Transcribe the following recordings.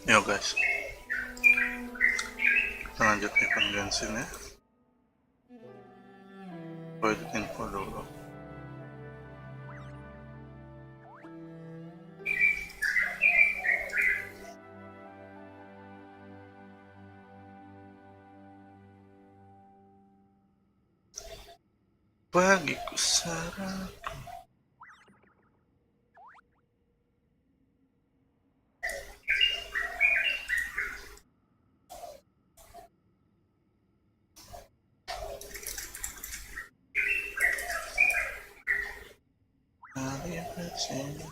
Yo guys, kita lanjut event Genshin ya. Gue info dulu. Bagiku saranku, hari bersini.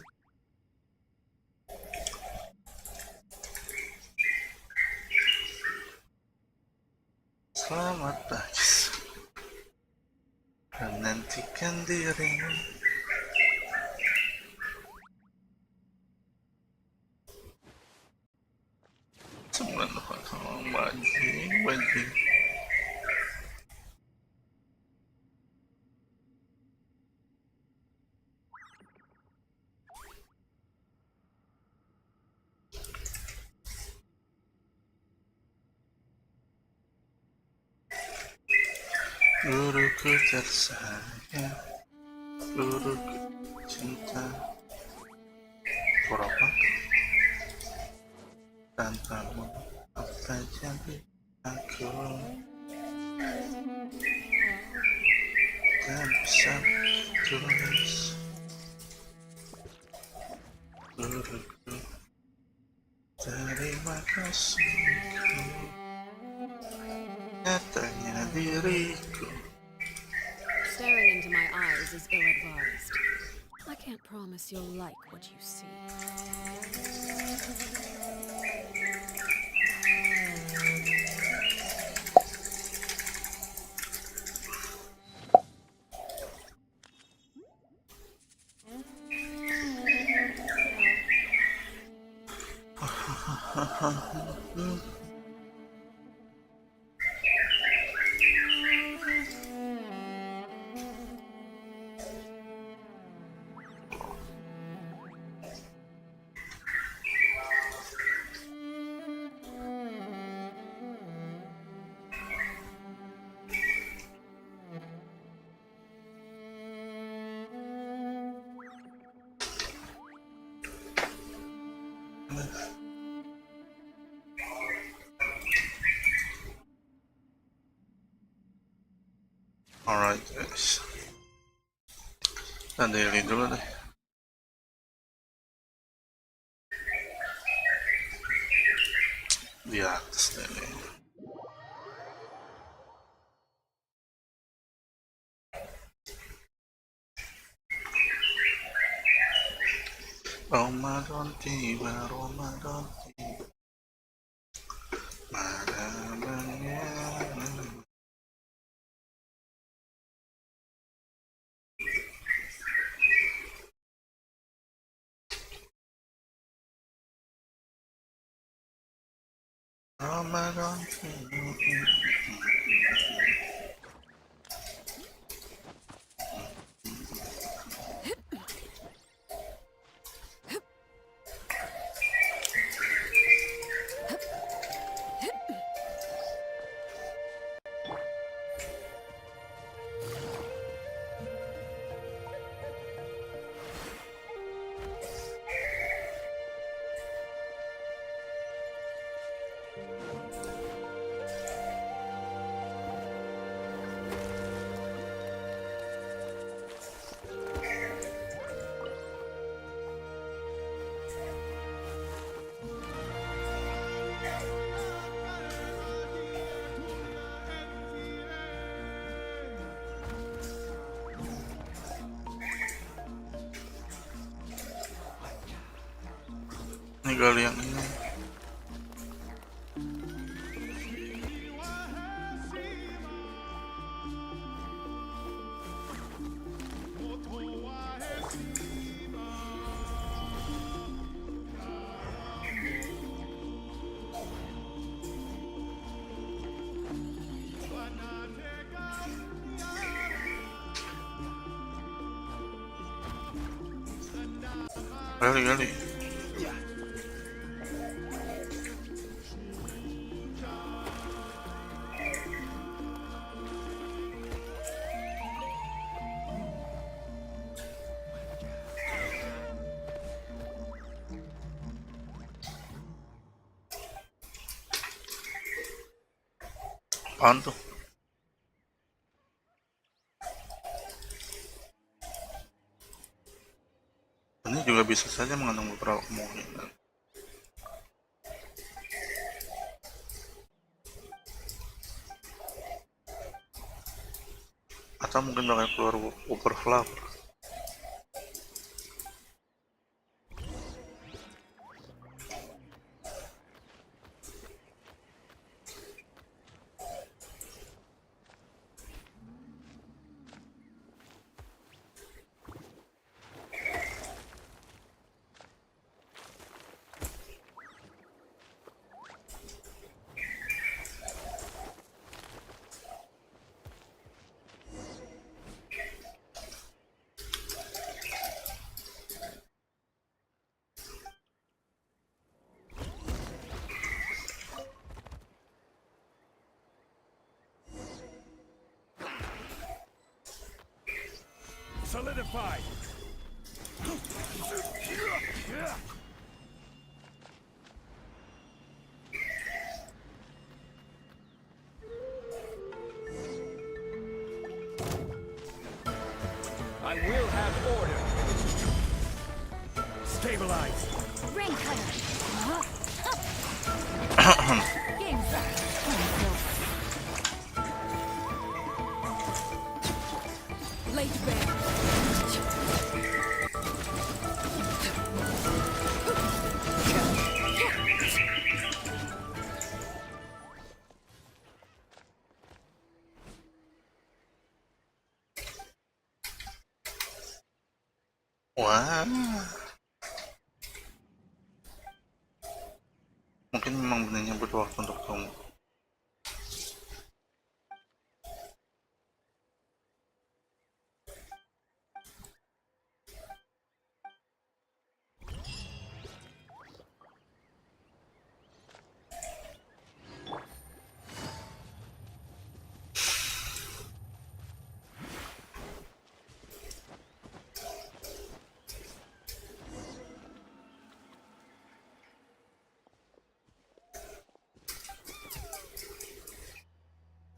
Selamat pagi, menantikan dirimu. Sembilan baju. Guruku tersayang, guruku cinta. Berapa? Tanpamu apa jadi aku tak bisa tulis. Guruku, terima kasih nyatanya diriku. Staring into my eyes is ill-advised. I can't promise you'll like what you see. Alright guys, kita daily dulu deh. Di atas daily. Ramadan tiba, Ramadan tiba. Malamnya Ramadan tiba. Ini kali yang ini. Kali. Apaan tuh? Ini juga bisa saja mengandung beberapa kemungkinan. Atau mungkin bakal keluar Whopper Flower. Solidified. I will have order. Stabilize. Ring cutter. Game's back. Late bear. Wah, mungkin memang benarnya butuh waktu untuk tumbuh.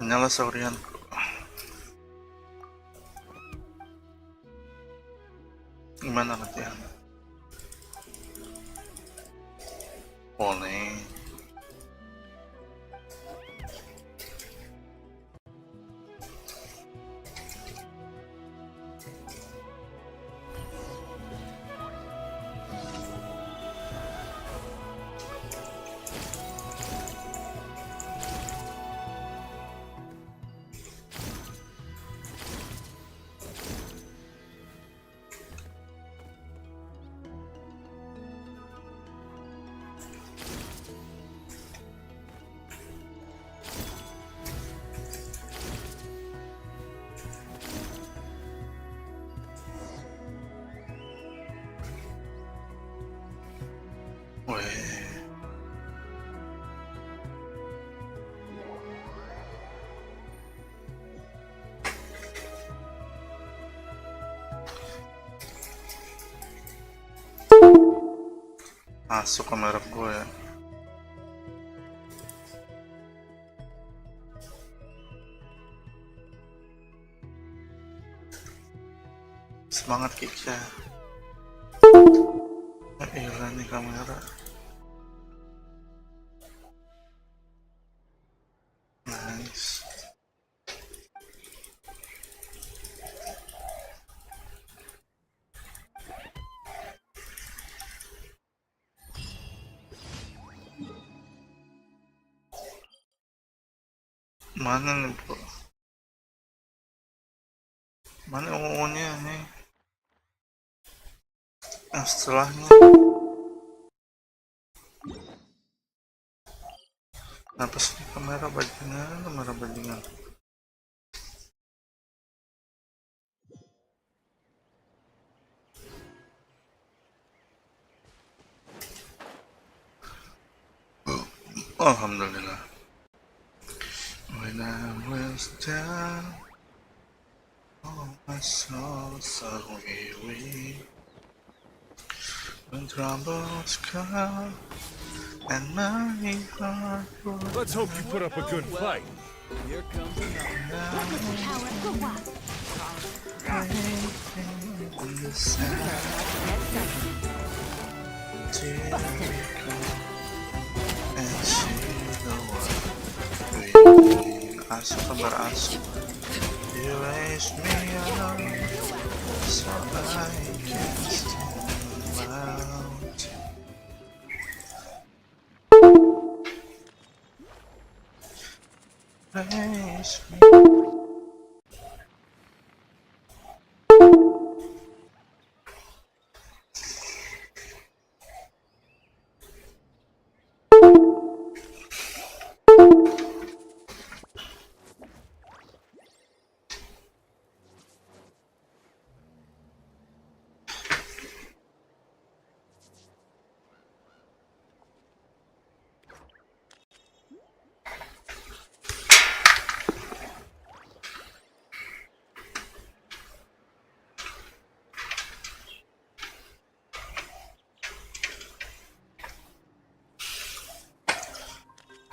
Menyala saurian. Gimana latihan? Boleh. Weh. Masuk ke merek gue ya. Semangat Gacha. Iya nih kamera. Nice. Mana nih bro? Mana ungunya nih? Yang setelahnya. Kenapa sih kamera bajingan? Alhamdulillah. When I was down, oh my soul so weary. When troubles come and my heart. Let's hope you put up a good fight. Here comes another. Witness the power of the wild. In the sand, and see the world. Aso ka baraso. You raise me up so I can stand out. Raise me.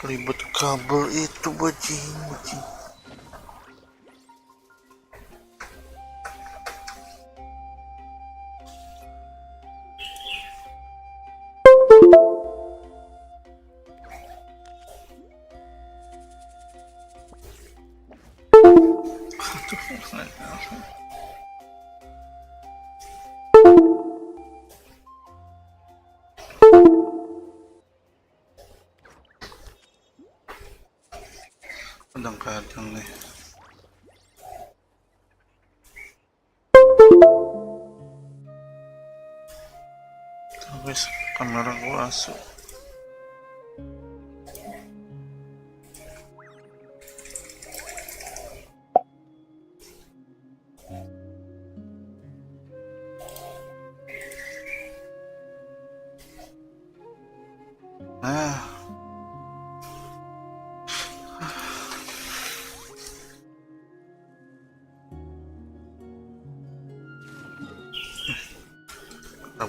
Ribet kabel itu bajing. Kadang-kadang nih. Terus kamera gua asu.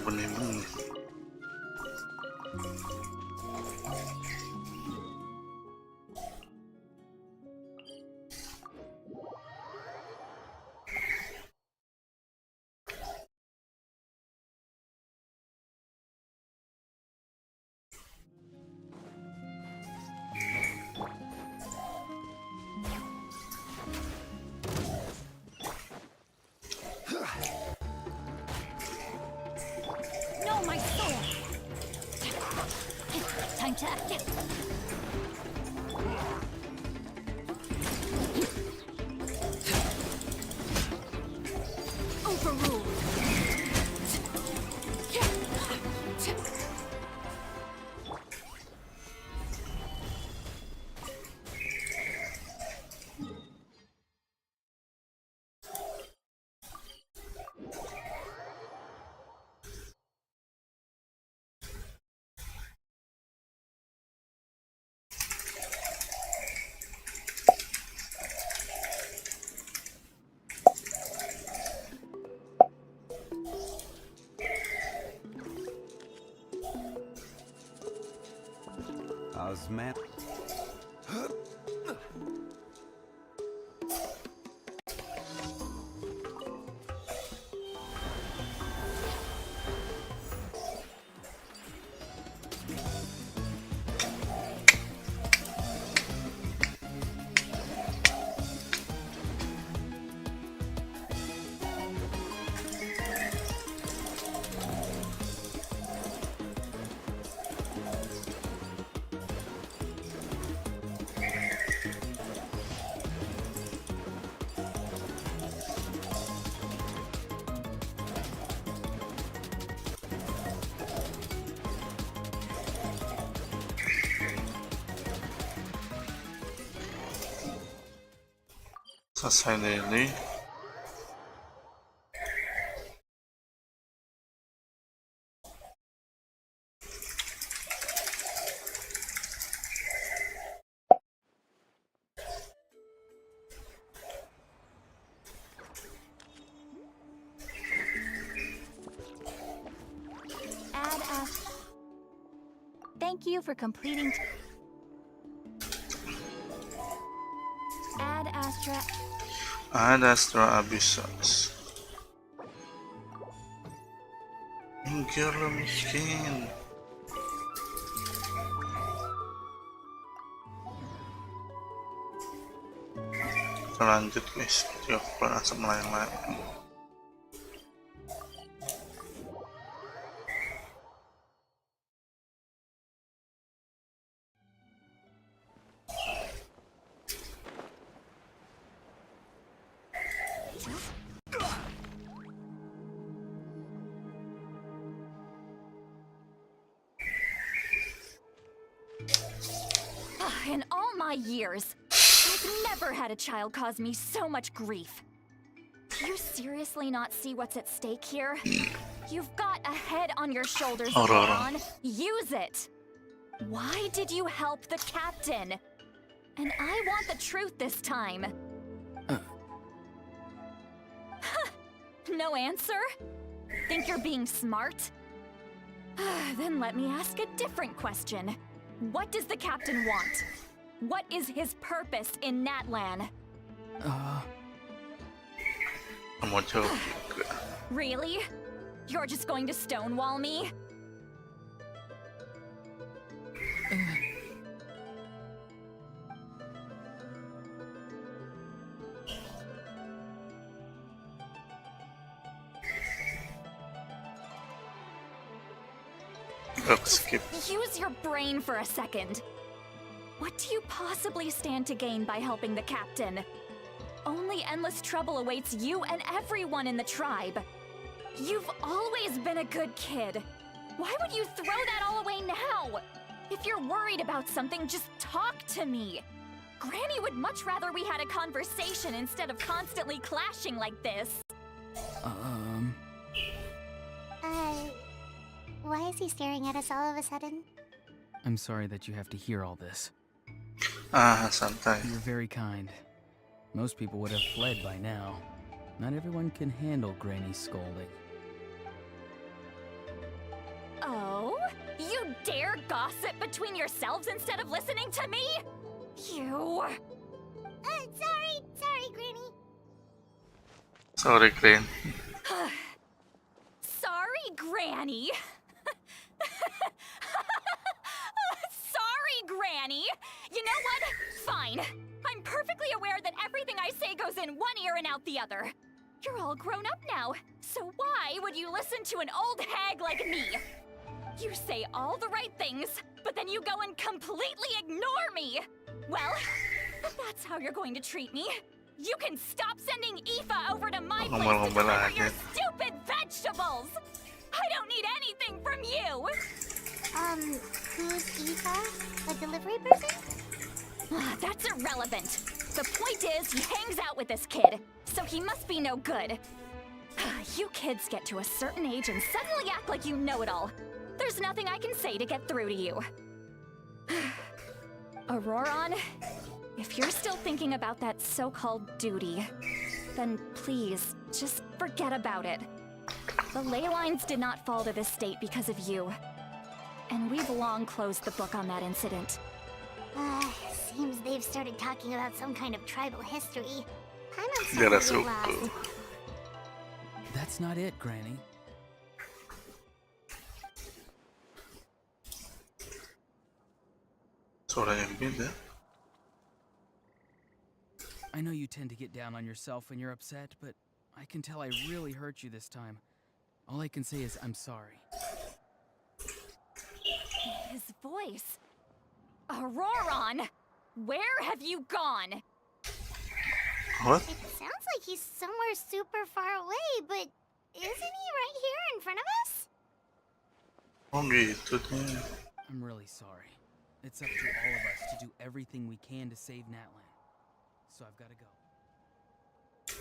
Benih-benih. My sword. Time to act. Overruled. Osmat. Selesai daily. Thank you for completing. Astra. Astra Abis. Minggir lo miskin. Kita lanjut guys, yuk pelan asap melayang-layang. In all my years, I've never had a child cause me so much grief. Do you seriously not see what's at stake here? You've got a head on your shoulders, Aurora. Ron. Use it! Why did you help the captain? And I want the truth this time. No answer? Think you're being smart? Then let me ask a different question. What does the captain want? What is his purpose in Natlan? Mau jawab juga. Really? You're just going to stonewall me? Skip. Use your brain for a second. What do you possibly stand to gain by helping the captain? Only endless trouble awaits you and everyone in the tribe. You've always been a good kid. Why would you throw that all away now? If you're worried about something, just talk to me. Granny would much rather we had a conversation instead of constantly clashing like this. Why is he staring at us all of a sudden? I'm sorry that you have to hear all this. Santai. You're very kind. Most people would have fled by now. Not everyone can handle Granny's scolding. Oh? You dare gossip between yourselves instead of listening to me? You... Sorry, Granny. Sorry, Green. Sorry, Granny. Sorry, Granny. You know what? Fine. I'm perfectly aware that everything I say goes in one ear and out the other. You're all grown up now, so why would you listen to an old hag like me? You say all the right things, but then you go and completely ignore me. Well, if that's how you're going to treat me, you can stop sending Aoife over to my place to deliver your stupid vegetables! I don't need anything from you! Who's Aoife? A delivery person? That's irrelevant. The point is, he hangs out with this kid, so he must be no good. You kids get to a certain age and suddenly act like you know it all. There's nothing I can say to get through to you. Auroron, if you're still thinking about that so-called duty, then please, just forget about it. The ley lines did not fall to this state because of you. And we've long closed the book on that incident. Seems they've started talking about some kind of tribal history. I'm Gara not so suku. That's not it, Granny. Suara yang beda. I know you tend to get down on yourself when you're upset, but I can tell I really hurt you this time. All I can say is I'm sorry. His voice. Auroron! Where have you gone? What? It sounds like he's somewhere super far away, but isn't he right here in front of us? Oh gitu deh. I'm really sorry. It's up to all of us to do everything we can to save Natlan. So I've got to go.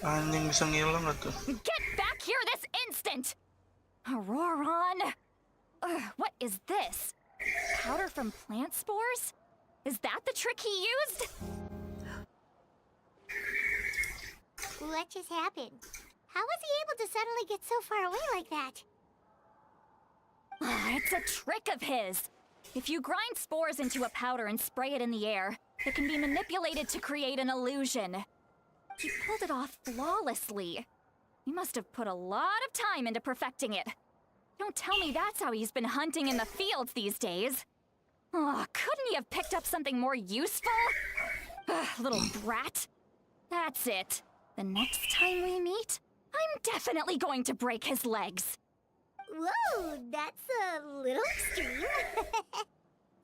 Anjing bisa ngilang atuh. Get back here this instant! Auroron! What is this? Powder from plant spores? Is that the trick he used? What just happened? How was he able to suddenly get so far away like that? It's a trick of his. If you grind spores into a powder and spray it in the air, it can be manipulated to create an illusion. He pulled it off flawlessly. He must have put a lot of time into perfecting it. Don't tell me that's how he's been hunting in the fields these days. Oh, couldn't he have picked up something more useful? Ugh, little brat. That's it. The next time we meet, I'm definitely going to break his legs. Whoa, that's a little extreme.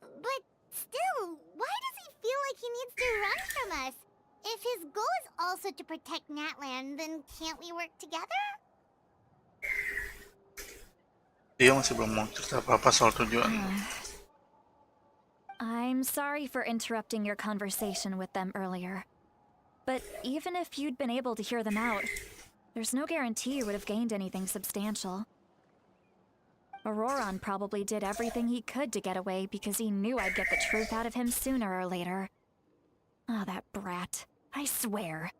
But still, why does he feel like he needs to run from us? If his goal is also to protect Natlan, then can't we work together? Dia masih belum mau cerita apa-apa soal tujuan. I'm sorry for interrupting your conversation with them earlier. But even if you'd been able to hear them out, there's no guarantee you would have gained anything substantial. Auroron probably did everything he could to get away because he knew I'd get the truth out of him sooner or later. Oh, that brat. I swear.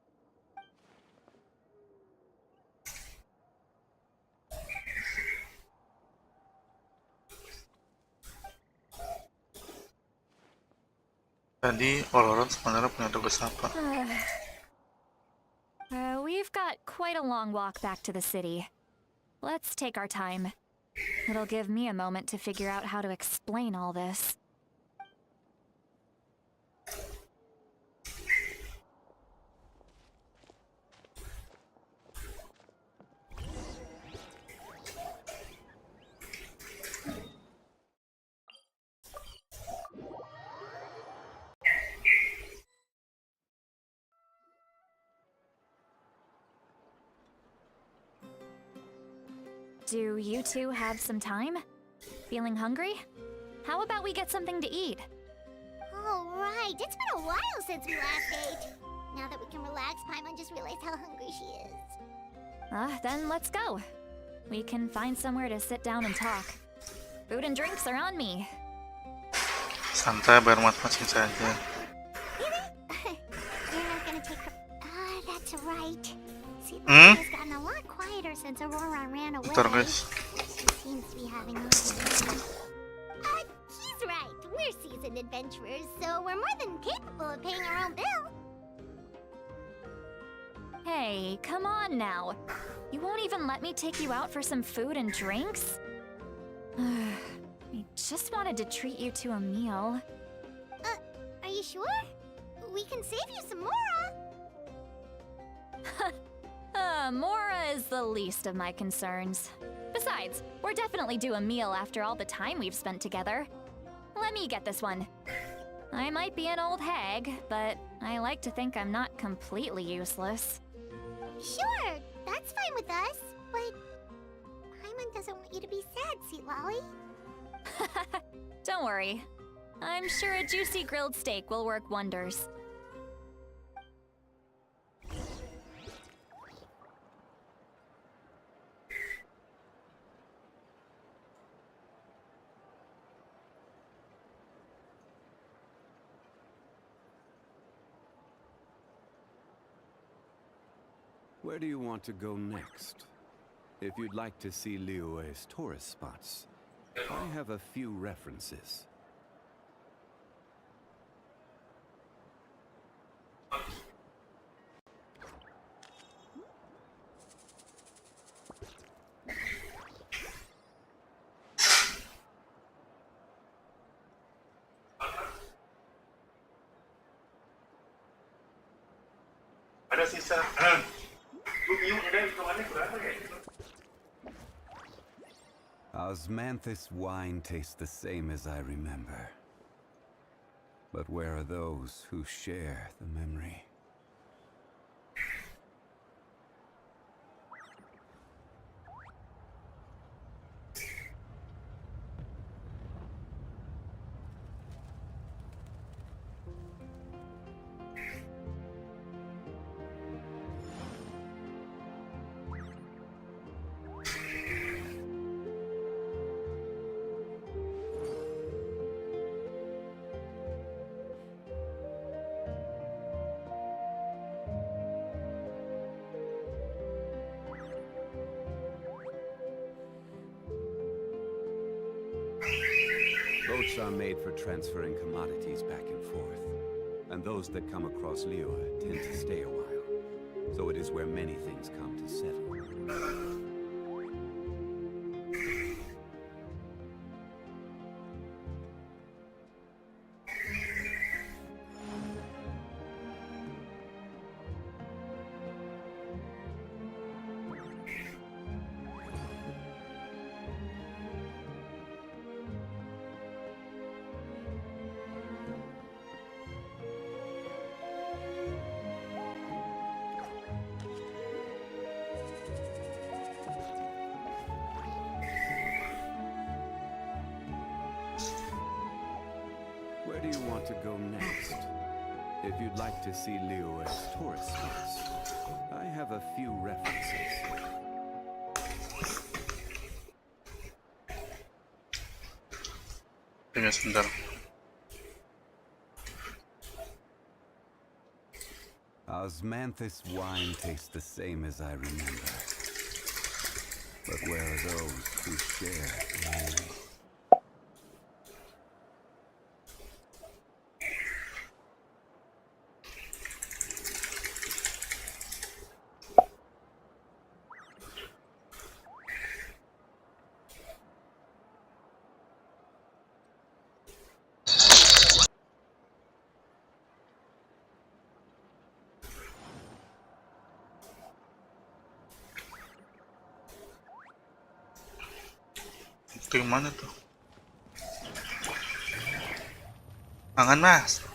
Tadi Oloron sebenarnya punya tugas apa? We've got quite a long walk back to the city. Let's take our time. It'll give me a moment to figure out how to explain all this. Do you two have some time? Feeling hungry? How about we get something to eat? Oh, right. It's been a while since we last ate. Now that we can relax, Paimon just realized how hungry she is. Then let's go. We can find somewhere to sit down and talk. Food and drinks are on me. Santai, bayar masing-masing saja. You're not gonna take her... that's right. See, has gotten a lot quieter since Auroron ran away. Bentar, guys. She seems to be having a... he's right. We're seasoned adventurers, so we're more than capable of paying our own bill. Hey, come on now. You won't even let me take you out for some food and drinks? I just wanted to treat you to a meal. Are you sure? We can save you some Mora. Mora is the least of my concerns. Besides, we're definitely due a meal after all the time we've spent together. Let me get this one. I might be an old hag, but I like to think I'm not completely useless. Sure, that's fine with us, but Paimon doesn't want you to be sad, Sweet Lolly. Don't worry. I'm sure a juicy grilled steak will work wonders. Where do you want to go next? If you'd like to see Liyue's tourist spots, I have a few references. Ada sisa. Tengkyuu ada hitungannya berapa ya? Osmanthus wine tastes the same as I remember. But where are those who share the memory? Boats are made for transferring commodities back and forth, and those that come across Liyue tend to stay a while. so it is where many things come to settle. Where do you want to go next? If you'd like to see Liyue's tourist spots, I have a few references. Tunggu sebentar. Osmanthus wine tastes the same as I remember. But where are those who share? Itu yang mana tuh? Jangan, Mas.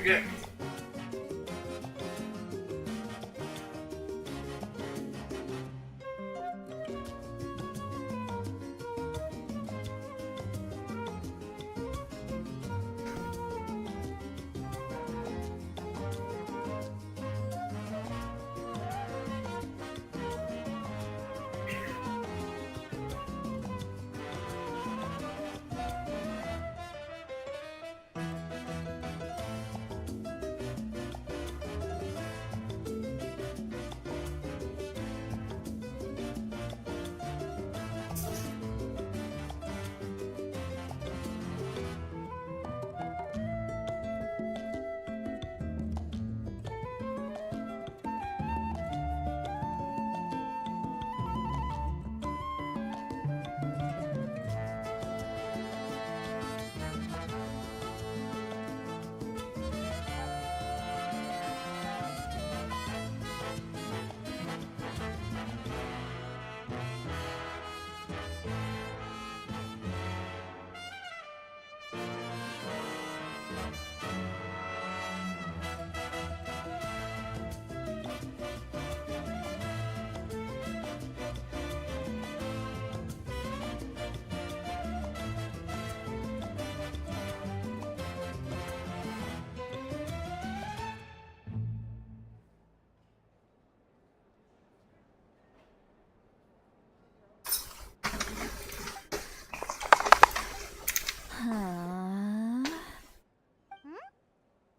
Yeah.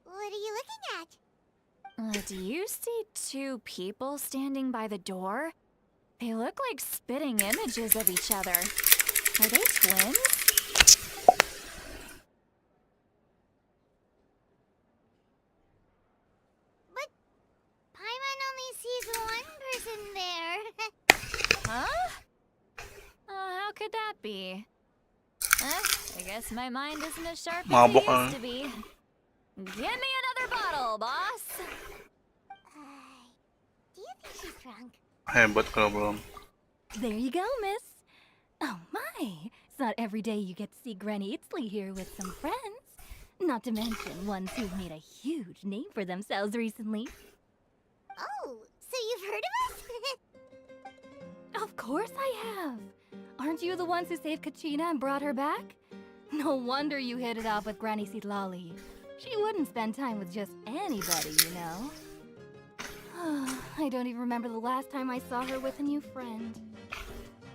What are you looking at? Do you see two people standing by the door? They look like spitting images of each other. Are they twins? But Paimon only sees one person there. Huh? How could that be? I guess my mind isn't as sharp as Mabok it used to be. Give me another bottle, boss! Do you think she's drunk? Hebat kalau belum. There you go, miss. Oh my! It's not every day you get to see Granny Itzley here with some friends. Not to mention ones who've made a huge name for themselves recently. Oh, so you've heard of us? Of course I have! Aren't you the ones who saved Kachina and brought her back? No wonder you hit it off with Granny Sitlali. She wouldn't spend time with just anybody, you know. I don't even remember the last time I saw her with a new friend.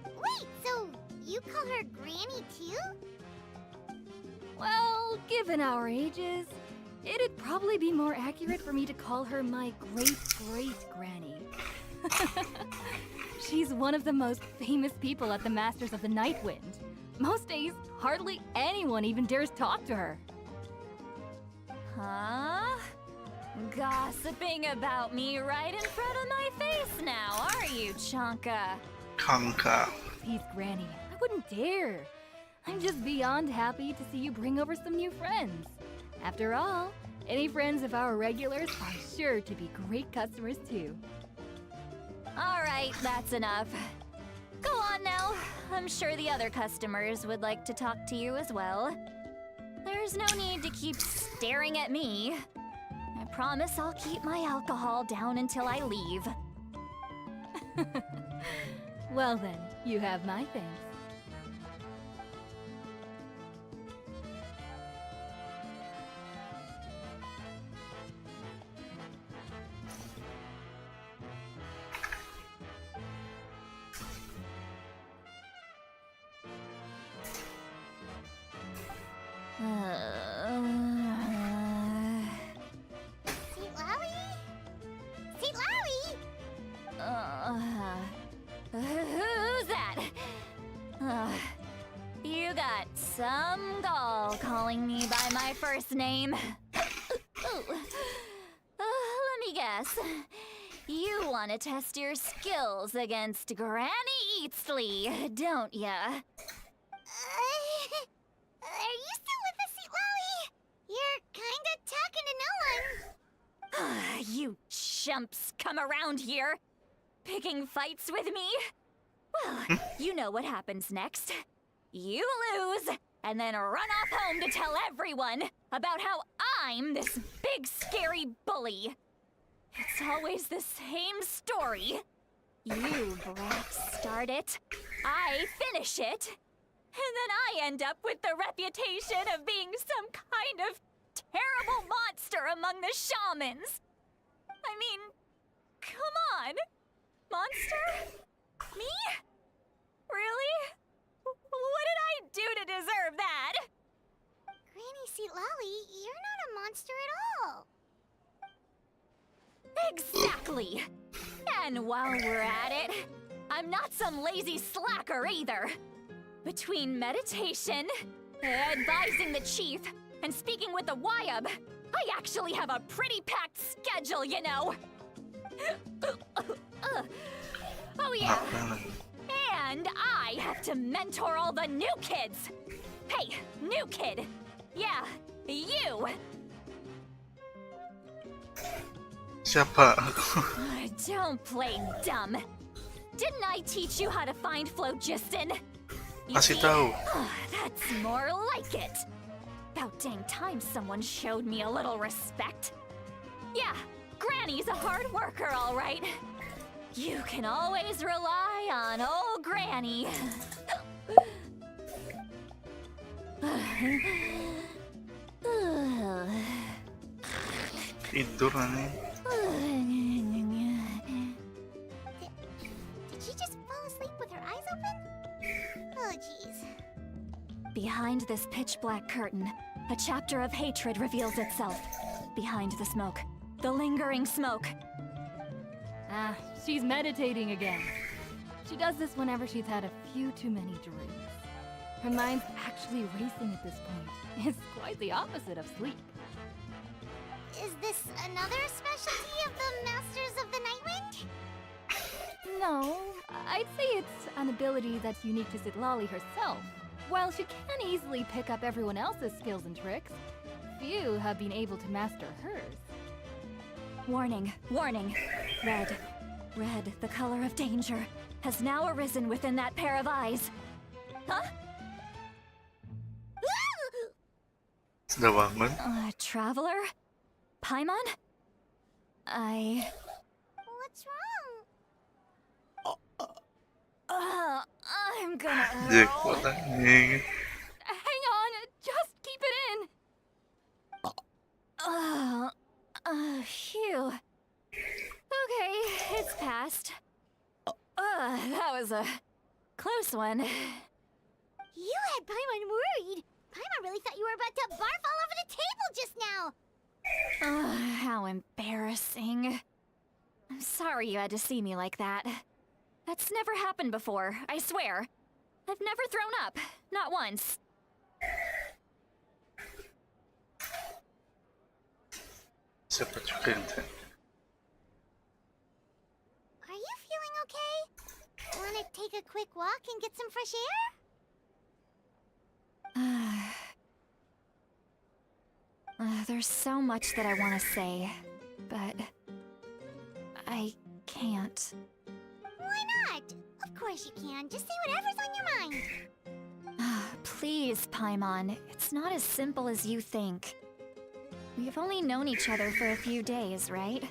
Wait, so you call her Granny too? Well, given our ages, it'd probably be more accurate for me to call her my great-great-granny. She's one of the most famous people at the Masters of the Nightwind. Most days, hardly anyone even dares talk to her. Huh? Gossiping about me right in front of my face now, are you, Chanka? Kanka. Please, Granny, I wouldn't dare. I'm just beyond happy to see you bring over some new friends. After all, any friends of our regulars are sure to be great customers too. All right, that's enough. Go on now. I'm sure the other customers would like to talk to you as well. There's no need to keep staring at me. I promise I'll keep my alcohol down until I leave. Well then, you have my thanks. Who's that? You got some gall calling me by my first name. Let me guess. You want to test your skills against Granny Eatsley, don't ya? Are you still with us, Seatlawi? You're kinda talking to no one. You chumps come around here, picking fights with me? Well, you know what happens next. You lose, and then run off home to tell everyone about how I'm this big scary bully. It's always the same story. You brats start it, I finish it, and then I end up with the reputation of being some kind of terrible monster among the shamans. I mean, come on. Monster? Me? Really? What did I do to deserve that? Granny Seatlali, you're not a monster at all. Exactly. And while we're at it, I'm not some lazy slacker either. Between meditation, advising the chief, and speaking with the Wyab, I actually have a pretty packed schedule, you know. Oh yeah. And I have to mentor all the new kids. Hey, new kid. Yeah, you. Siapa? Don't play dumb. Didn't I teach you how to find phlogiston? You Kasih see? tahu. That's more like it. About dang time someone showed me a little respect. Yeah, Granny's a hard worker, all right. You can always rely on old Granny. Tidur nih. Did she just fall asleep with her eyes open? Oh, jeez. Behind this pitch-black curtain, a chapter of hatred reveals itself. Behind the smoke, the lingering smoke. Ah, she's meditating again. She does this whenever she's had a few too many drinks. Her mind's actually racing at this point. It's quite the opposite of sleep. Is this another specialty of the Masters of the Nightwind? No, I'd say it's an ability that's unique to Sitlali herself. While she can easily pick up everyone else's skills and tricks, few have been able to master hers. Warning, warning. Red, the color of danger, has now arisen within that pair of eyes. Huh? Sudah bangun? Traveler? Paimon? What's wrong? I'm gonna... Jackpot anjing. Hang on, just keep it in. Phew. Okay, it's passed. That was a close one. You had Paimon worried. Paimon really thought you were about to barf all over the table just now. How embarrassing. I'm sorry you had to see me like that. That's never happened before, I swear. I've never thrown up. Not once. Siapa juga ente? Are you feeling okay? Want to take a quick walk and get some fresh air? There's so much that I want to say, but I can't. Why not? Of course you can. Just say whatever's on your mind. Please, Paimon, it's not as simple as you think. We've only known each other for a few days, right?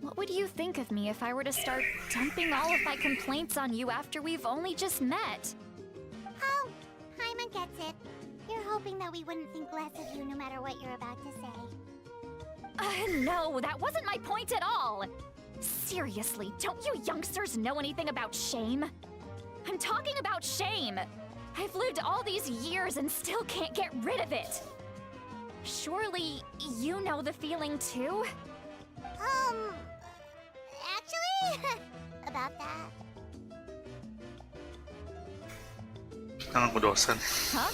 What would you think of me if I were to start dumping all of my complaints on you after we've only just met? Oh, Paimon gets it. You're hoping that we wouldn't think less of you no matter what you're about to say. No, that wasn't my point at all. Seriously, don't you youngsters know anything about shame? I'm talking about shame. I've lived all these years and still can't get rid of it. Surely, you know the feeling too? Actually, about that. Tanganku dosen. Huh?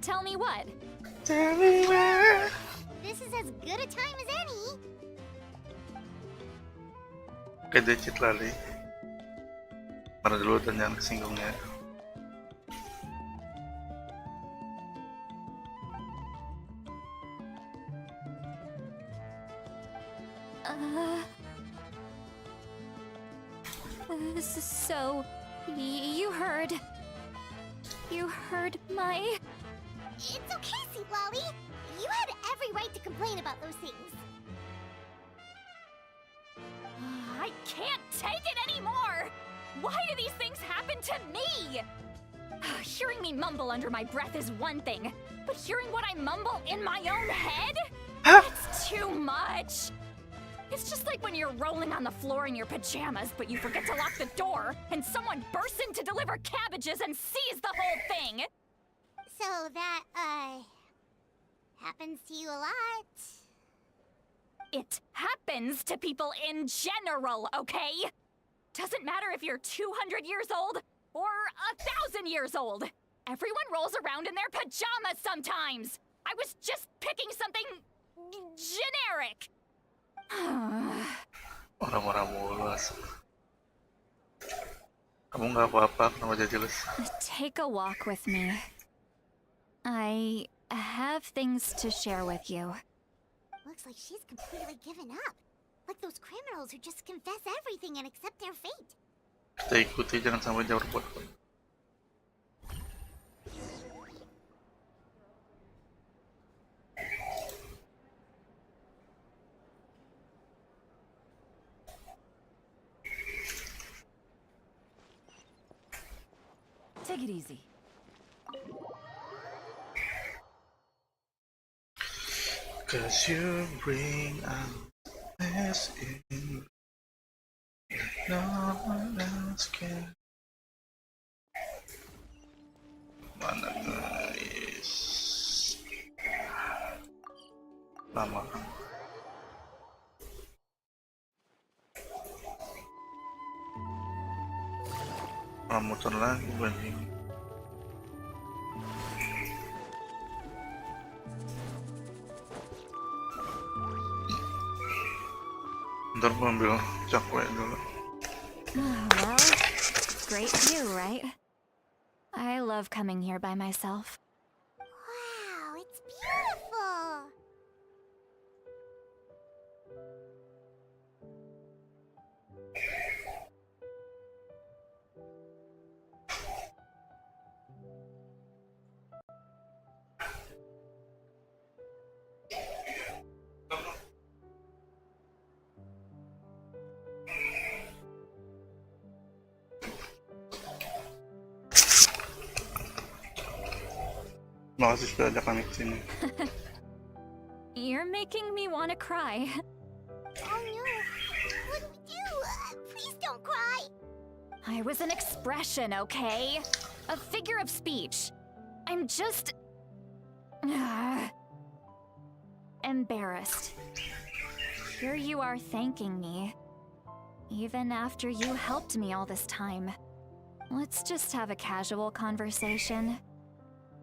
Tell me what? Tell me where. This is as good a time as any. Oke, dikit lali. Mana dulu dan jangan kesinggungnya. So, you heard my... It's okay, Sweet Lolly. You had every right to complain about those things. I can't take it anymore! Why do these things happen to me? Hearing me mumble under my breath is one thing, but hearing what I mumble in my own head? It's too much! It's just like when you're rolling on the floor in your pajamas, but you forget to lock the door, and someone bursts in to deliver cabbages and sees the whole thing! So that, happens to you a lot. It happens to people in general, okay? Doesn't matter if you're 200 years old or 1,000 years old. Everyone rolls around in their pajamas sometimes. I was just picking something generic. Orang-orang mulu asal. Kamu nggak apa-apa, kenapa jadi jelas? Take a walk with me. I have things to share with you. Looks like she's completely given up. Like those criminals who just confess everything and accept their fate. Kita ikuti, jangan sampai jauh buat. Take it easy. Cause you bring out this in no one else can. Mana guys? Lama kan? Muter lagi banding. Ntar gua ambil cakwe dulu. Well, great view, right? I love coming here by myself. Wow, it's beautiful. Makasih sudah ada kami kesini. You're making me want to cry. Oh no. What do we do? Please don't cry. I was an expression, okay? A figure of speech. I'm just... embarrassed. Here you are thanking me. Even after you helped me all this time. Let's just have a casual conversation.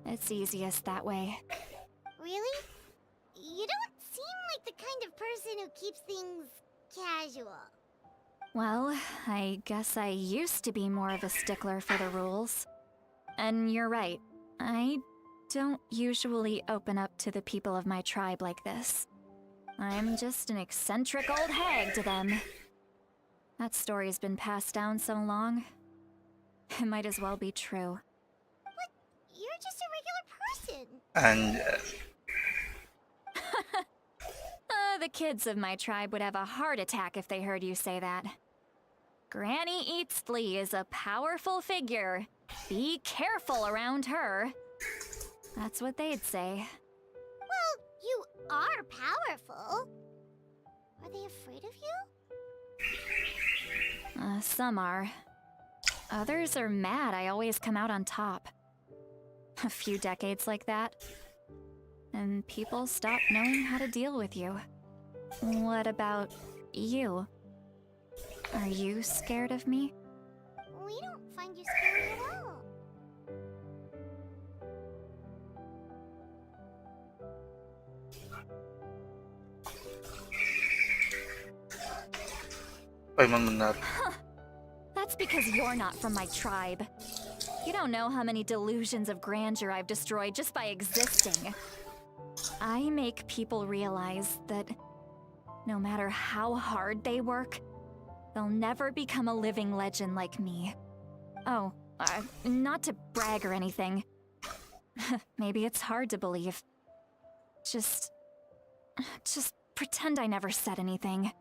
It's easiest that way. Really? You don't seem like the kind of person who keeps things casual. Well, I guess I used to be more of a stickler for the rules. And you're right, I don't usually open up to the people of my tribe like this. I'm just an eccentric old hag to them. That story's been passed down so long, it might as well be true. But you're just a regular person. And The kids of my tribe would have a heart attack if they heard you say that. Granny Eatsley is a powerful figure. Be careful around her. That's what they'd say. Well, you are powerful. Are they afraid of you? Some are. Others are mad I always come out on top. A few decades like that, and people stop knowing how to deal with you. What about you? Are you scared of me? We don't find you scary at all. Paimon benar. That's because you're not from my tribe. You don't know how many delusions of grandeur I've destroyed just by existing. I make people realize that no matter how hard they work, they'll never become a living legend like me. Oh, not to brag or anything. Maybe it's hard to believe. Just pretend I never said anything.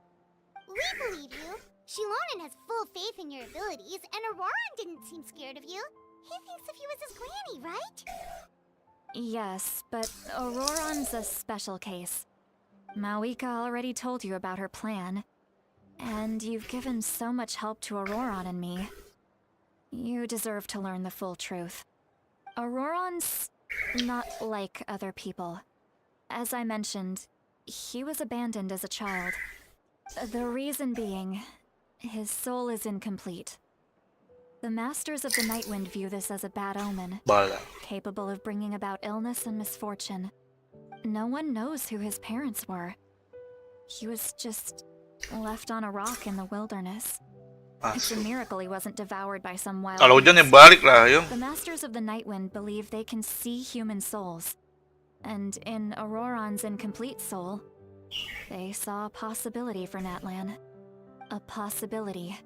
We believe you. Shilonen has full faith in your abilities, and Auroran didn't seem scared of you. He thinks of you as his granny, right? Yes, but Auroran's a special case. Mawika already told you about her plan. And you've given so much help to Auroran and me. You deserve to learn the full truth. Auroran's not like other people. As I mentioned, he was abandoned as a child. The reason being, his soul is incomplete. The Masters of the Nightwind view this as a bad omen, Bala. capable of bringing about illness and misfortune. No one knows who his parents were. He was just left on a rock in the wilderness. It's a Asu. miracle he wasn't devoured by some wild Kalau hujan ya beast. balik lah, yuk. The Masters of the Nightwind believe they can see human souls. And in Auroran's incomplete soul, they saw a possibility for Natlan. A possibility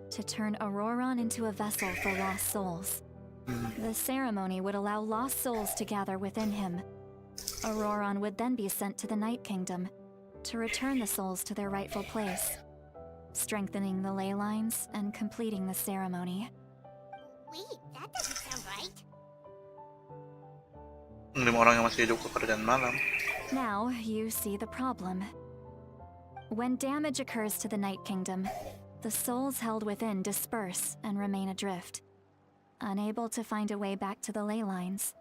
to turn Auroran into a vessel for lost souls. The ceremony would allow lost souls to gather within him. Auroran would then be sent to the Night Kingdom to return the souls to their rightful place, strengthening the ley lines and completing the ceremony. Wait, that doesn't sound right. 5 orang yang masih hidup ke kerajaan malam. Now, you see the problem. When damage occurs to the Night Kingdom, the souls held within disperse and remain adrift, unable to find a way back to the ley lines.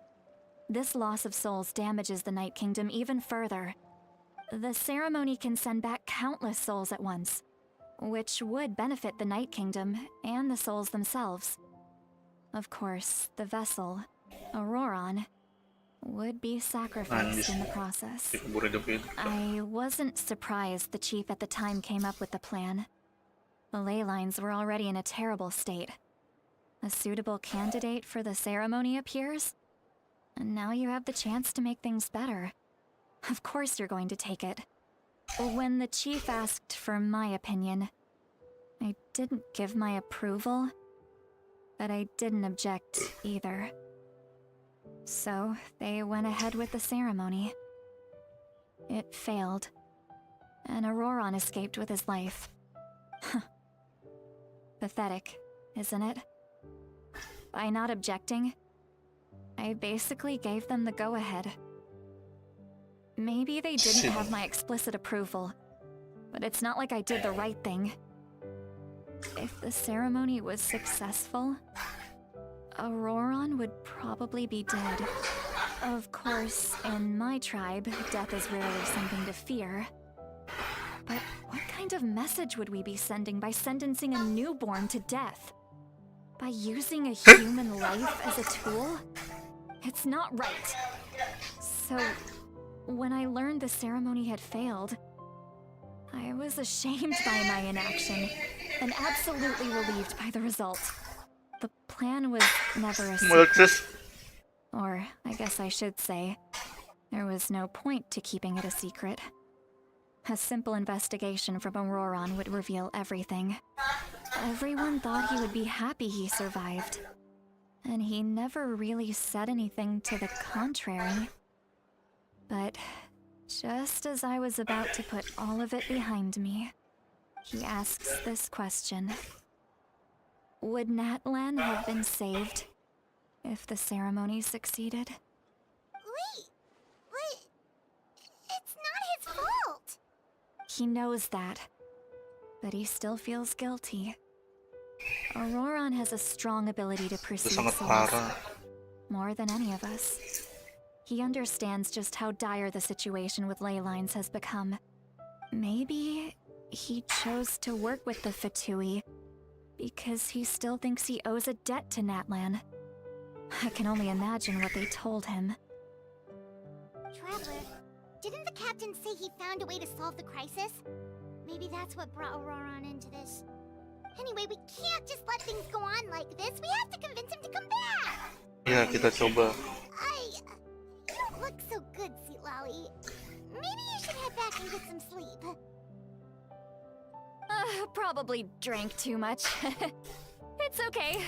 This loss of souls damages the Night Kingdom even further. The ceremony can send back countless souls at once, which would benefit the Night Kingdom and the souls themselves. Of course, the vessel, Auroran, would be sacrificed in the process. Dikubur hidup-hidup. I wasn't surprised the chief at the time came up with the plan. The ley lines were already in a terrible state. A suitable candidate for the ceremony appears, and now you have the chance to make things better. Of course you're going to take it. When the chief asked for my opinion, I didn't give my approval, but I didn't object either. So they went ahead with the ceremony. It failed, and Auroran escaped with his life. Pathetic, isn't it? By not objecting, I basically gave them the go-ahead. Maybe they didn't have my explicit approval, but it's not like I did the right thing. If the ceremony was successful, Auroron would probably be dead. Of course, in my tribe, death is rarely something to fear. But what kind of message would we be sending by sentencing a newborn to death? By using a human life as a tool? It's not right. So, when I learned the ceremony had failed, I was ashamed by my inaction and absolutely relieved by the result. The plan was never a secret. Or, I guess I should say, there was no point to keeping it a secret. A simple investigation from Auroron would reveal everything. Everyone thought he would be happy he survived. And he never really said anything to the contrary. But just as I was about to put all of it behind me, he asks this question. Would Natlan have been saved if the ceremony succeeded? Wait, but it's not his fault. He knows that, but he still feels guilty. Auroron has a strong ability to perceive sangat souls, parah. more than any of us. He understands just how dire the situation with ley lines has become. Maybe he chose to work with the Fatui because he still thinks he owes a debt to Natlan. I can only imagine what they told him. Trevor, didn't the captain say he found a way to solve the crisis? Maybe that's what brought Auroron into this. Anyway, we can't just let things go on like this. We have to convince him to come back. Ya, kita coba. You don't look so good, Sweet Lolly. Maybe you should head back and get some sleep. Probably drank too much. It's okay.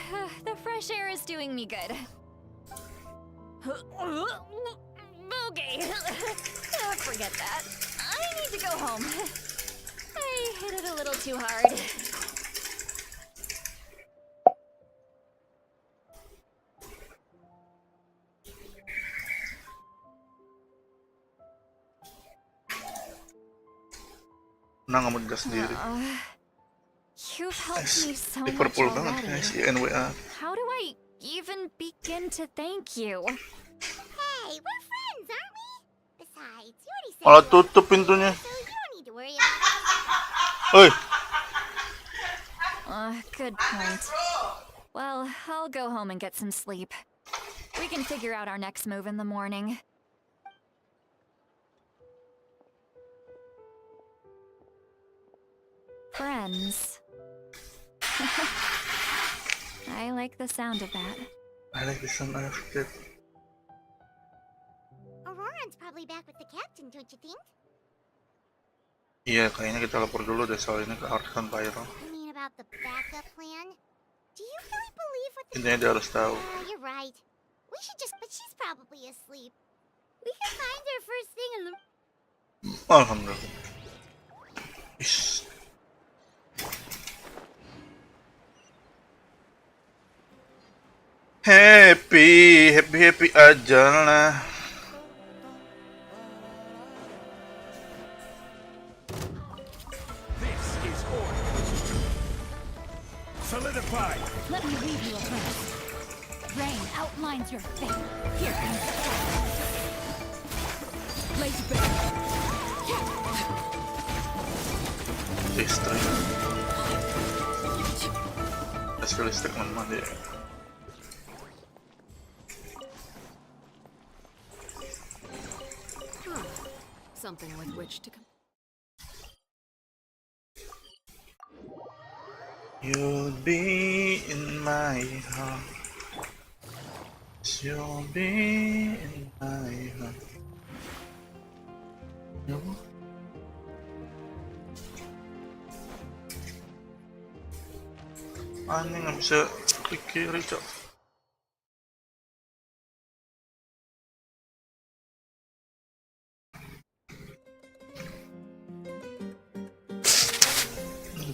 The fresh air is doing me good. Okay. Forget that. I need to go home. I hit it a little too hard. Nah, nggak mau gas sendiri. You've helped me so much Liverpool banget ya already. si NWA. How do I even begin to thank you? Hey, we're friends, aren't we? Besides, you already said Malah you tutup love me, pintunya. so you don't need to worry about Hei, Good point. Well, I'll go home and get some sleep. We can figure out our next move in the morning. Friends. I like the sound of that. I like the sound of that. Auroron's probably back with the captain, don't you think? Iya, kayaknya kita lapor dulu deh soal ini ke Arkan Pyro. You mean about the backup plan? Do you really believe what the... Intinya dia harus tahu. You're right. We should just... But she's probably asleep. We can find her first thing in the... Alhamdulillah. Ish. Happy aja lah. This is order. Solidify. Let me leave you a rest. Rain outlines your fate. Here comes the fire. Blaze burn. Listrik. Tes listrik mana dia? Something with which to come. You'll be in my heart. You'll be in my heart. No? Aneh nggak bisa klik kiri, cok.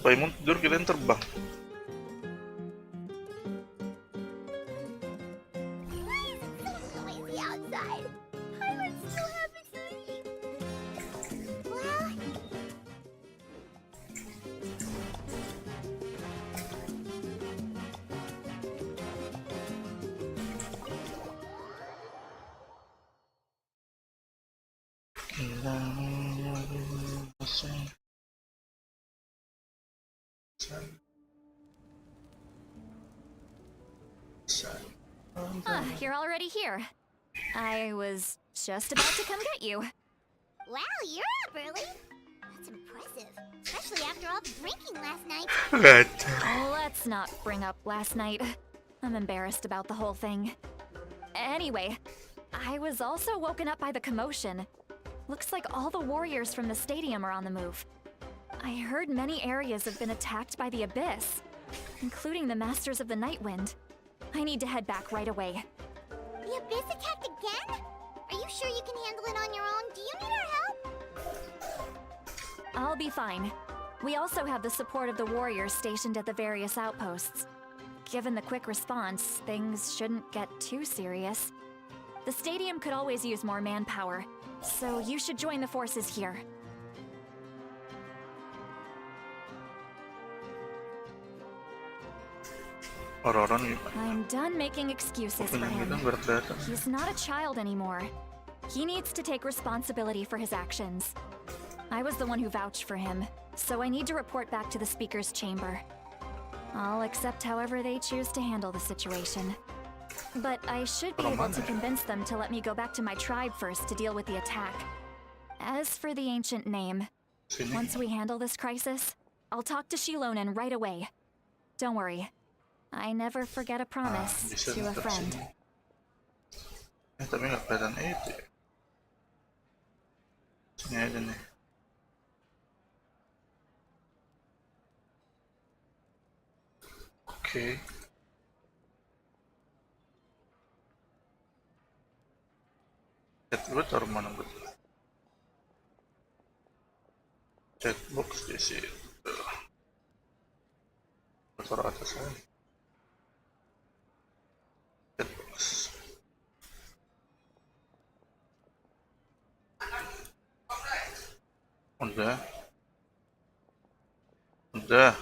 Paimon tidur kirain terbang. Why is it so Ah, you're already here. I was just about to come get you. Wow, you're up early. That's impressive, especially after all the drinking last night. Gacha. Let's not bring up last night. I'm embarrassed about the whole thing. Anyway, I was also woken up by the commotion. Looks like all the warriors from the stadium are on the move. I heard many areas have been attacked by the Abyss, including the Masters of the Nightwind. I need to head back right away. The Abyss attacked again? Are you sure you can handle it on your own? Do you need our help? I'll be fine. We also have the support of the warriors stationed at the various outposts. Given the quick response, things shouldn't get too serious. The stadium could always use more manpower, so you should join the forces here. Orang-orang gimana? I'm done making excuses for him. Kan berat datang. He's not a child anymore. He needs to take responsibility for his actions. I was the one who vouched for him, so I need to report back to the speaker's chamber. I'll accept however they choose to handle the situation. But I should be able to convince them to let me go back to my tribe first to deal with the attack. As for the ancient name, once we handle this crisis, I'll talk to Shilonen right away. Don't worry. I never forget a promise Bisa to a ntar friend. sini. Tapi nggak kelihatan itu ya. Sini aja nih. Oke. Chat gue taruh mana gue? Chatbox di situ. Gue taruh atas aja. Chatbox. Udah. Udah.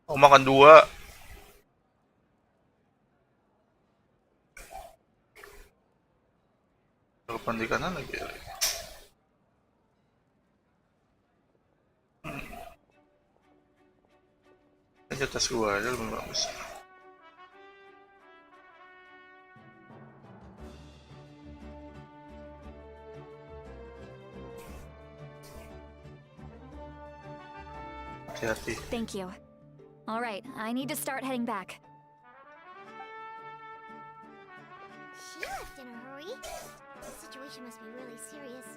Oh, makan dua. Depan di kanan lagi ya. Ini di atas gua aja lebih bagus. Hati-hati. Thank you. All right, I need to start heading back. She left in a hurry. The situation must be really serious.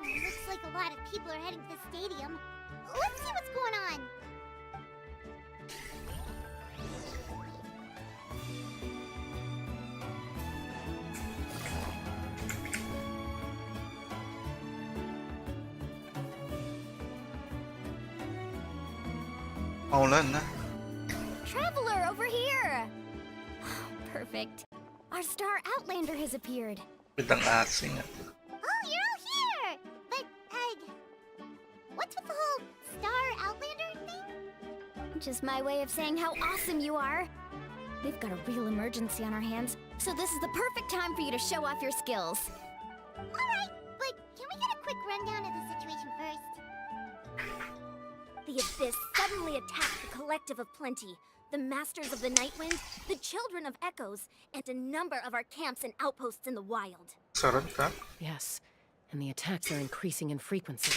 Looks like a lot of people are heading to the stadium. Let's see what's going on. Maulan na. Traveler over here! Perfect. Our star outlander has appeared. Bintang asing at. Oh, you're all here! But, what's with the whole star outlander thing? Just my way of saying how awesome you are. We've got a real emergency on our hands, so this is the perfect time for you to show off your skills. Alright, but can we get a quick rundown of the situation first? The Abyss suddenly attacked the Collective of Plenty, the Masters of the Nightwind, the Children of Echoes, and a number of our camps and outposts in the wild. Saran ka? Yes, and the attacks are increasing in frequency.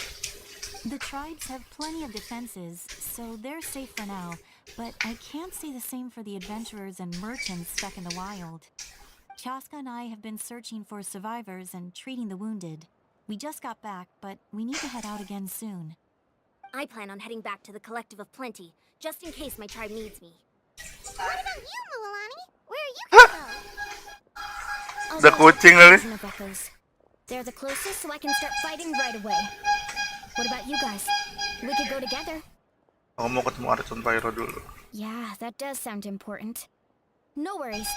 The tribes have plenty of defenses, so they're safe for now, but I can't say the same for the adventurers and merchants stuck in the wild. Chaska and I have been searching for survivors and treating the wounded. We just got back, but we need to head out again soon. I plan on heading back to the Collective of Plenty, just in case my tribe needs me. What about you, Mulalani? Where are you gonna go? I'll The go with kucing the kali. Children of Echoes. They're the closest, so I can start fighting right away. What about you guys? We could go together. Aku mau ketemu Archon Pyro dulu. Yeah, that does sound important. No worries.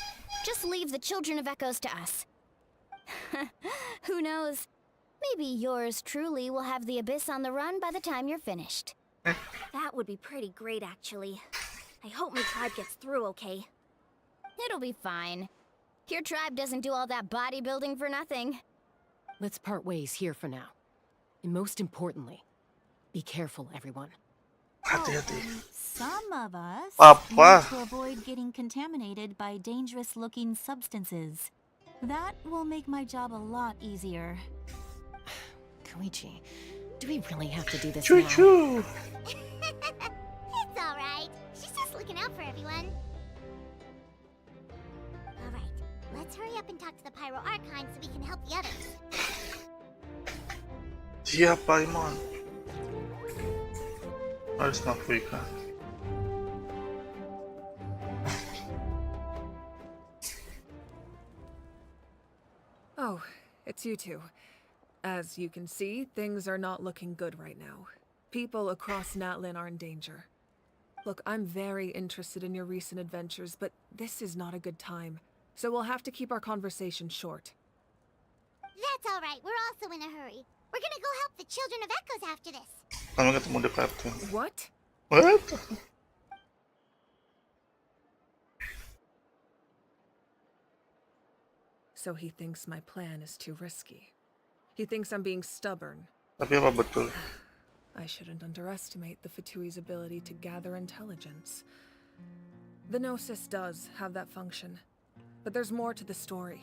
Just leave the Children of Echoes to us. Who knows? Maybe yours truly will have the Abyss on the run by the time you're finished. That would be pretty great, actually. I hope my tribe gets through okay. It'll be fine. Your tribe doesn't do all that bodybuilding for nothing. Let's part ways here for now. And most importantly, be careful, everyone. Hati-hati. Some of us Apa? need to avoid getting contaminated by dangerous-looking substances. That will make my job a lot easier. Koichi, do we really have to do this Choo now? choo. It's alright. She's just looking out for everyone. Alright, let's hurry up and talk to the Pyro Archon so we can help the others. Siap, Paimon. Harus ngakui kan. Oh, it's you two. As you can see, things are not looking good right now. People across Natlan are in danger. Look, I'm very interested in your recent adventures, but this is not a good time. So we'll have to keep our conversation short. That's alright, we're also in a hurry. We're gonna go help the Children of Echoes after this. Kami ketemu the captain. What? What? So he thinks my plan is too risky. He thinks I'm being stubborn. Tapi apa betul? I shouldn't underestimate the Fatui's ability to gather intelligence. The Gnosis does have that function, but there's more to the story.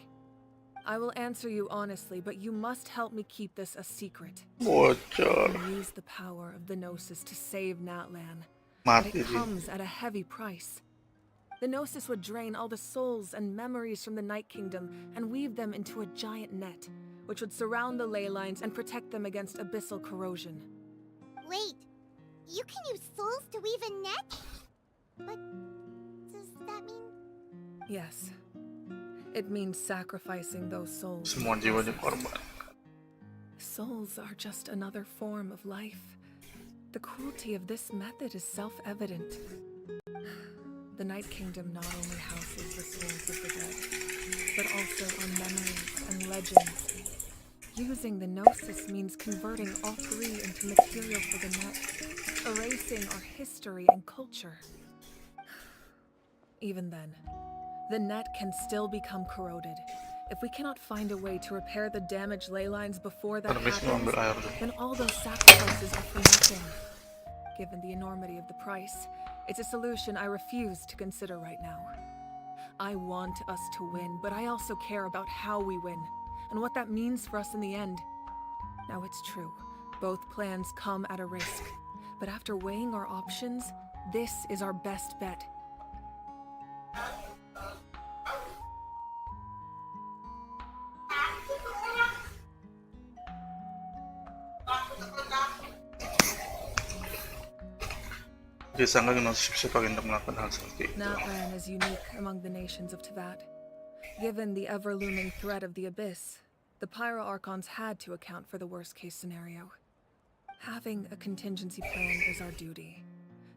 I will answer you honestly, but you must help me keep this a secret. Bocor. I use the power of the Gnosis to save Natlan, but Mati it dia. comes at a heavy price. The Gnosis would drain all the souls and memories from the Night Kingdom and weave them into a giant net, which would surround the ley lines and protect them against abyssal corrosion. Wait, you can use souls to weave a net? But does that mean... Yes. It means sacrificing those souls. Semua jiwa dikorban. Souls are just another form of life. The cruelty of this method is self-evident. The Night Kingdom not only houses the souls of the dead, but also our memories and legends. Using the Gnosis means converting all three into material for the net, erasing our history and culture. Even then, the net can still become corroded. If we cannot find a way to repair the damaged ley lines before that Habis happens, ngambil air dulu. then all those sacrifices are for nothing. Given the enormity of the price, it's a solution I refuse to consider right now. I want us to win, but I also care about how we win, and what that means for us in the end. Now it's true, both plans come at a risk, but after weighing our options, this is our best bet. Dia sangat siap-siap untuk melakukan hal seperti itu. Natlan is unique among the nations of Teyvat. Given the ever-looming threat of the Abyss, the Pyro Archons had to account for the worst-case scenario. Having a contingency plan is our duty,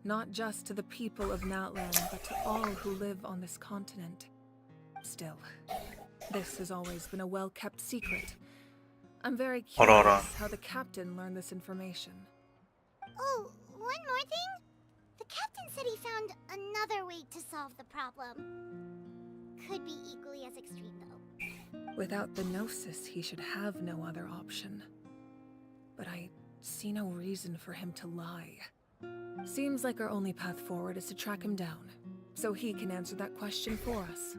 not just to the people of Natlan, but to all who live on this continent. Still, this has always been a well-kept secret. I'm very Aurora. curious how the captain learned this information. Oh, one more thing? The captain said he found another way to solve the problem. Could be equally as extreme, though. Without the Gnosis, he should have no other option. But I see no reason for him to lie. Seems like our only path forward is to track him down, so he can answer that question for us.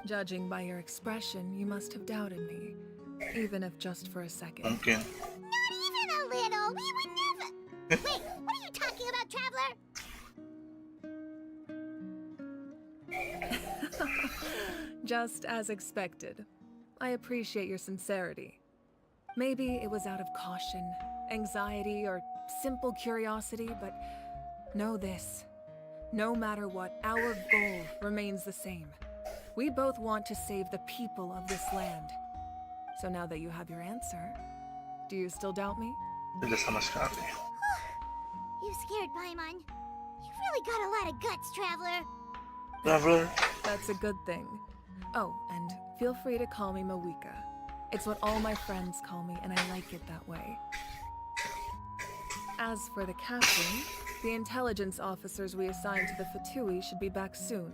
Judging by your expression, you must have doubted me, even if just for a second. Mungkin. Not even a little! We would never... Wait, what are you talking about, Traveler? Just as expected. I appreciate your sincerity. Maybe it was out of caution, anxiety, or simple curiosity, but know this. No matter what, our goal remains the same. We both want to save the people of this land. So now that you have your answer, do you still doubt me? Tidak sama sekali. You scared Paimon. You've really got a lot of guts, Traveler. Traveler. That's a good thing. Oh, and feel free to call me Mawika. It's what all my friends call me, and I like it that way. As for the captain, the intelligence officers we assigned to the Fatui should be back soon.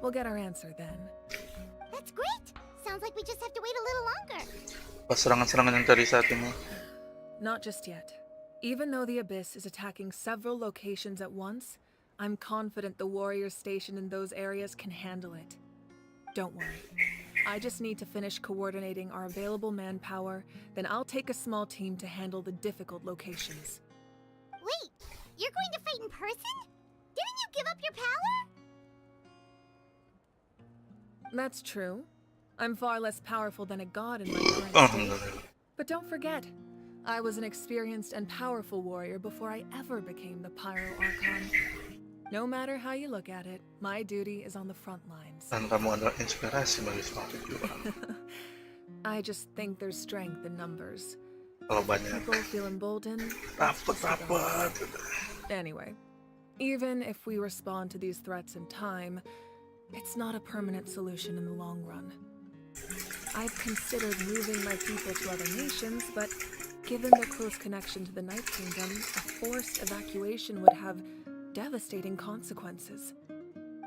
We'll get our answer then. That's great! Sounds like we just have to wait a little longer. Pas serangan-serangan yang tadi saat ini. Not just yet. Even though the Abyss is attacking several locations at once, I'm confident the warriors stationed in those areas can handle it. Don't worry. I just need to finish coordinating our available manpower, then I'll take a small team to handle the difficult locations. Wait, you're going to fight in person? Didn't you give up your power? That's true. I'm far less powerful than a god in my current state. But don't forget, I was an experienced and powerful warrior before I ever became the Pyro Archon. No matter how you look at it, my duty is on the front lines. Dan kamu adalah inspirasi bagi semua pejuang. I just think there's strength in numbers. Kalau banyak People feel emboldened. rapat. Anyway, even if we respond to these threats in time, it's not a permanent solution in the long run. I've considered moving my people to other nations, but given their close connection to the Night Kingdom, a forced evacuation would have devastating consequences.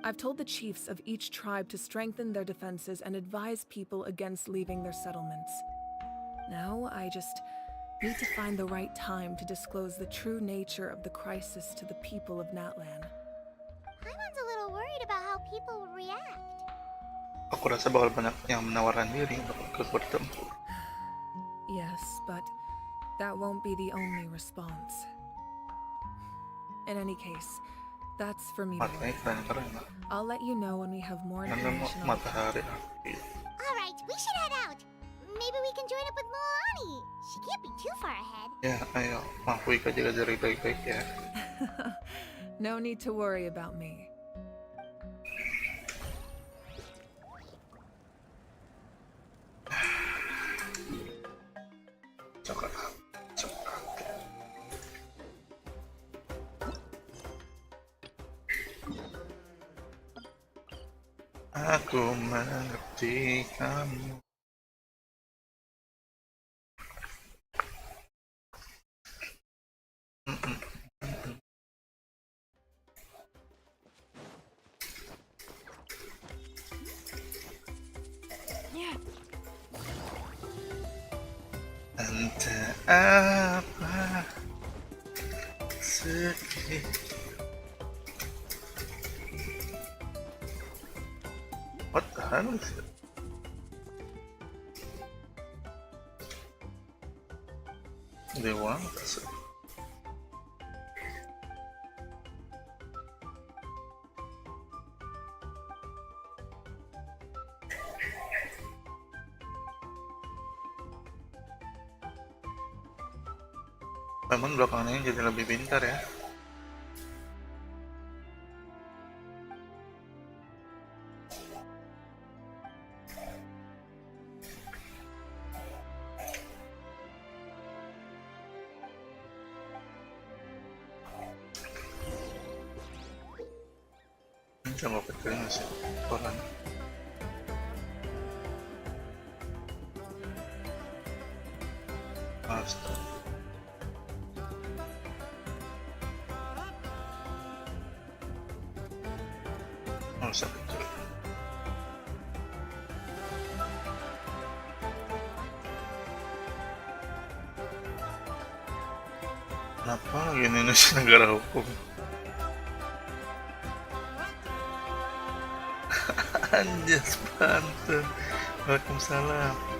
I've told the chiefs of each tribe to strengthen their defenses and advise people against leaving their settlements. Now, I just need to find the right time to disclose the true nature of the crisis to the people of Natlan. Paimon's a little worried about how people will react. Aku rasa bakal banyak yang menawarkan diri untuk ikut bertempur. Yes, but that won't be the only response. In any case, that's for me to Matanya worry. keren. I'll let you know when we have more Karena information on it. matahari. Alright, we should head out. Maybe we can join up with Moani. She can't be too far ahead. Ya, ayo, aku Ika jaga jari baik-baik ya. No need to worry about me. Coklat. Aku mengerti kamu. Entah apa sedih. What the hell is it? Dewa kasih. Memang belakangan ini jadi lebih pintar ya. Ini coba kecilnya sih orang. Astaga. Masa kecil. Kenapa lagi Indonesia negara hukum? Anjas Banten. Waalaikumsalam.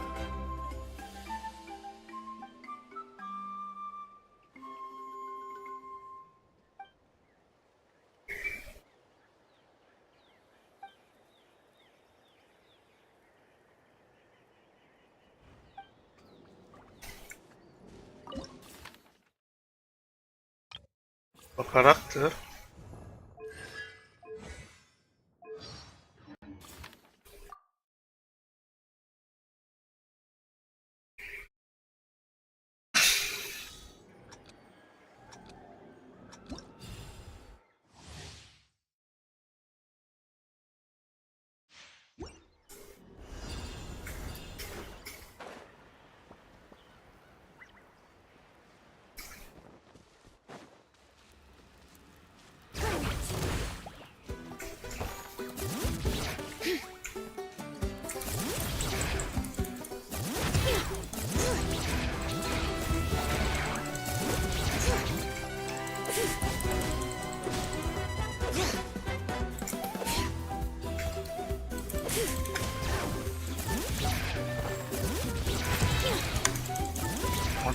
Karakter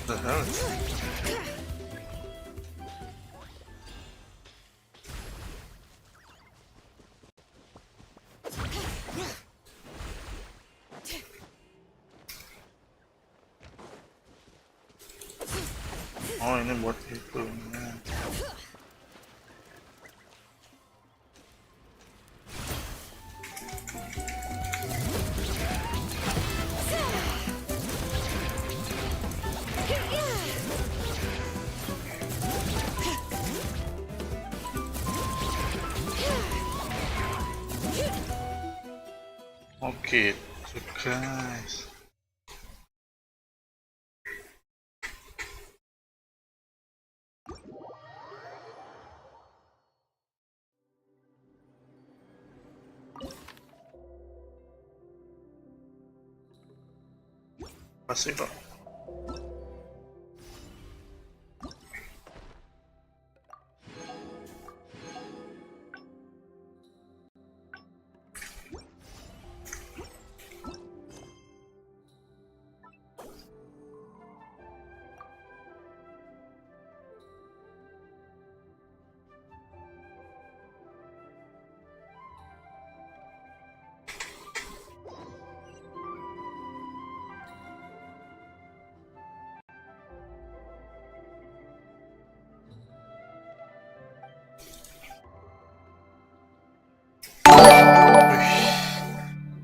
The hell? Oh, ini buat itu. Nah. Oke, so guys. Pasti kok.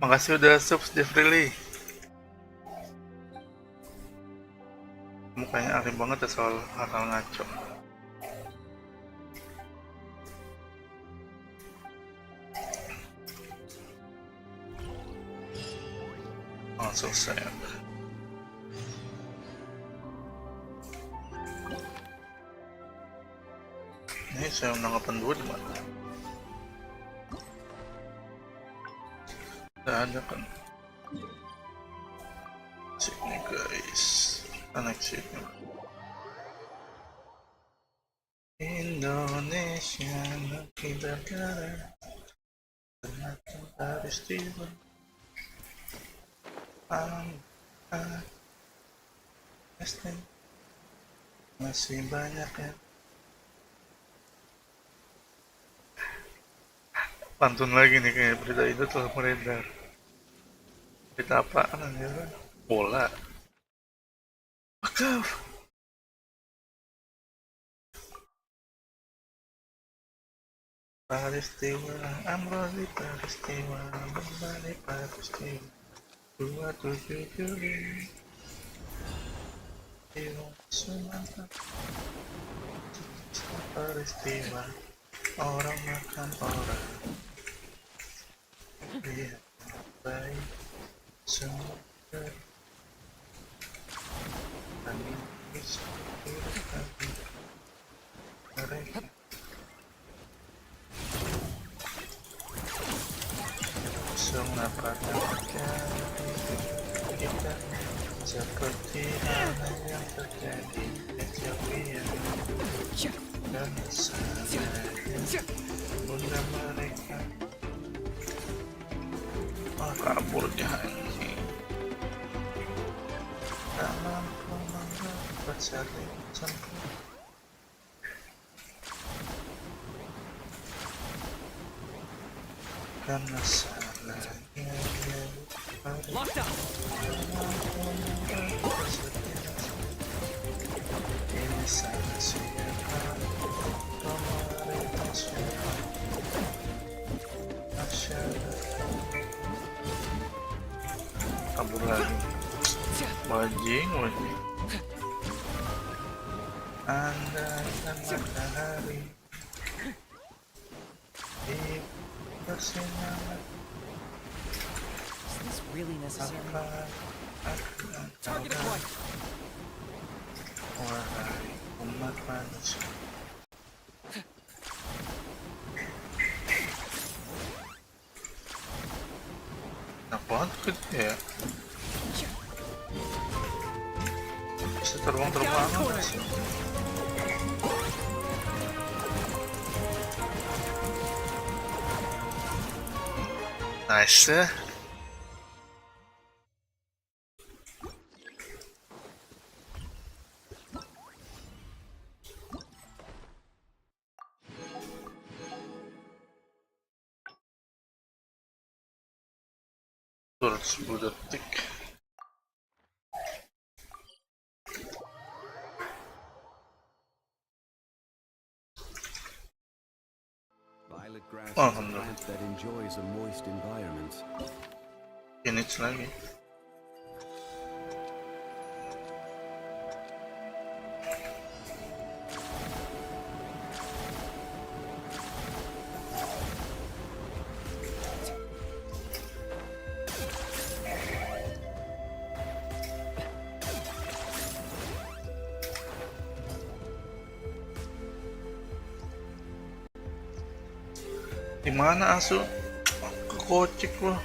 Makasih udah subs Jeffrey. Mukanya alim banget ya soal hal-hal ngaco. Oh, selesai. Ini saya menanggapan dua di mana? Nggak ada kan? Sini guys, anak sini. Indonesia kita negara ternyata peristiwa. Masih banyak ya. Pantun lagi nih kayak berita itu telah beredar. Berita apaan ya? Bola. Wakaf. Peristiwa Amroli, peristiwa kembali, peristiwa 27 Juli di Sumatera. Peristiwa orang makan orang. Iya, baik semua kami bisa berhati mereka. Mengapa terjadi kita seperti halnya yang terjadi Ethiopia dan seandainya bunda mereka kabur anjing tak mampu mendapat saling sempurna. Karena salahnya Lockdown. ini salah siapa pemerintah siapa masyarakat kabur lagi wajing Anda dan matahari di bersinar. Is this really necessary? Target acquired. Wahai umat manusia. Apaan tuh ya? Bisa terbang-terbangan sih. Nice. 210 detik. Violet grass is Oh, a alhamdulillah. plant that enjoys a moist environment. Ini lagi. Di mana asu? Kekocek loh.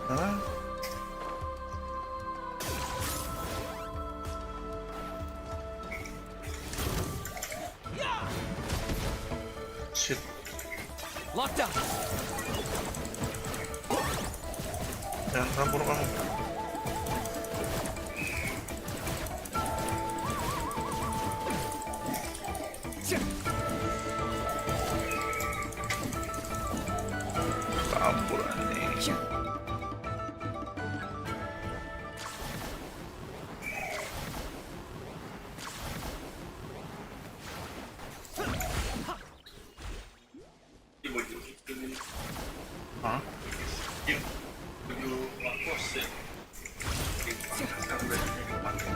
Hah? Shit. Lockdown. Jangan kabur kamu. Kabur anjing. Di baju itu nih. Hah? Di baju lapos ya. Dipasang dari pakai.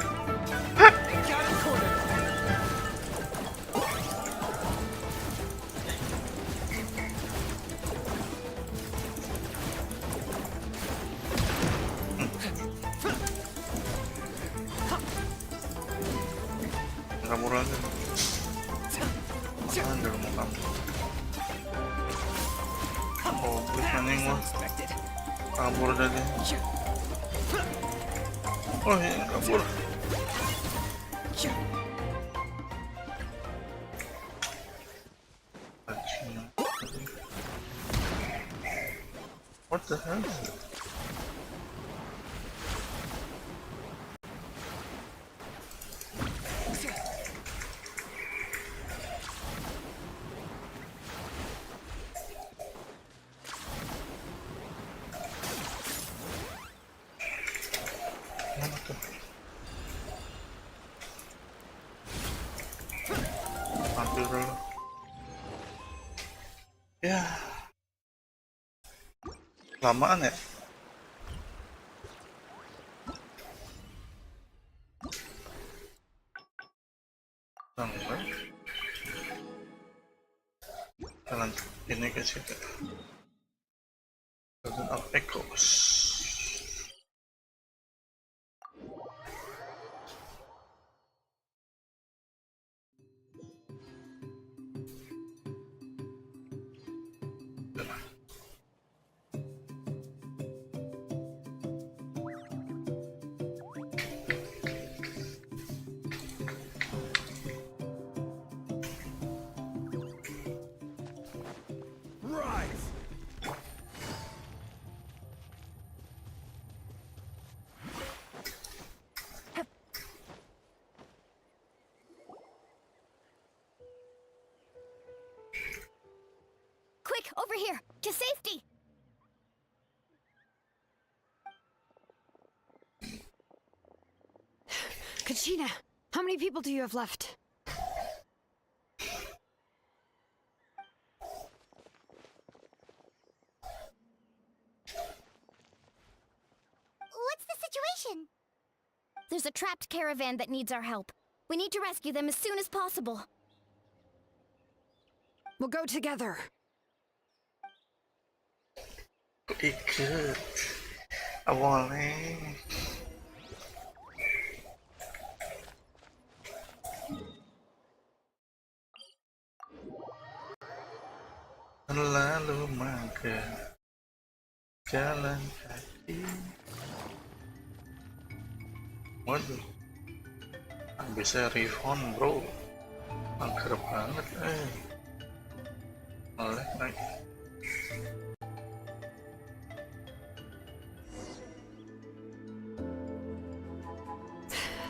Kabur aja. Jangan dulu mau kamu. Oh, klik anjing mah. Kabur tadi. Oh iya, kabur. What the hell? Mana tuh? Ambil dulu. Ya. Lamaan ya? Sampai. Jalan ini ke situ. Jalan up echoes. Quick, over here, to safety! Kachina, how many people do you have left? What's the situation? There's a trapped caravan that needs our help. We need to rescue them as soon as possible. We'll go together. Ikut. Awalnya. Lalu maka jalan kaki. Waduh. Bisa refund bro. Angker banget Oleh naik.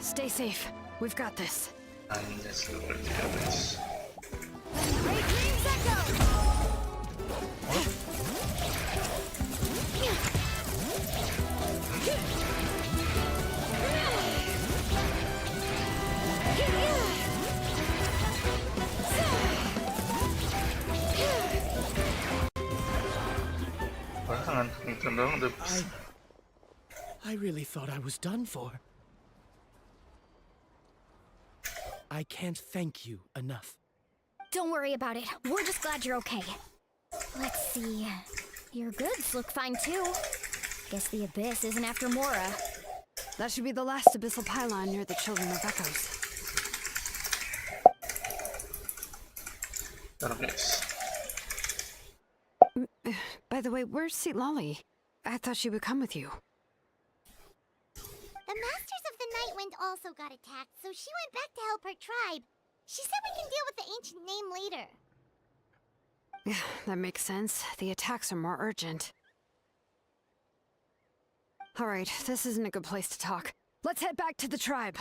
Stay safe. We've got this. Hanya seperti Abis. Great dreams, Echo! Jangan itu dong udah bisa. I really thought I was done for. I can't thank you enough. Don't worry about it. We're just glad you're okay. Let's see. Your goods look fine too. Guess the Abyss isn't after Mora. That should be the last abyssal pylon near the Children of Echoes. Guys. By the way, where's Seat Lolly? I thought she would come with you. The Masters of the Night Wind also got attacked, so she went back to help her tribe. She said we can deal with the ancient name later. Yeah, that makes sense. The attacks are more urgent. Alright, this isn't a good place to talk. Let's head back to the tribe.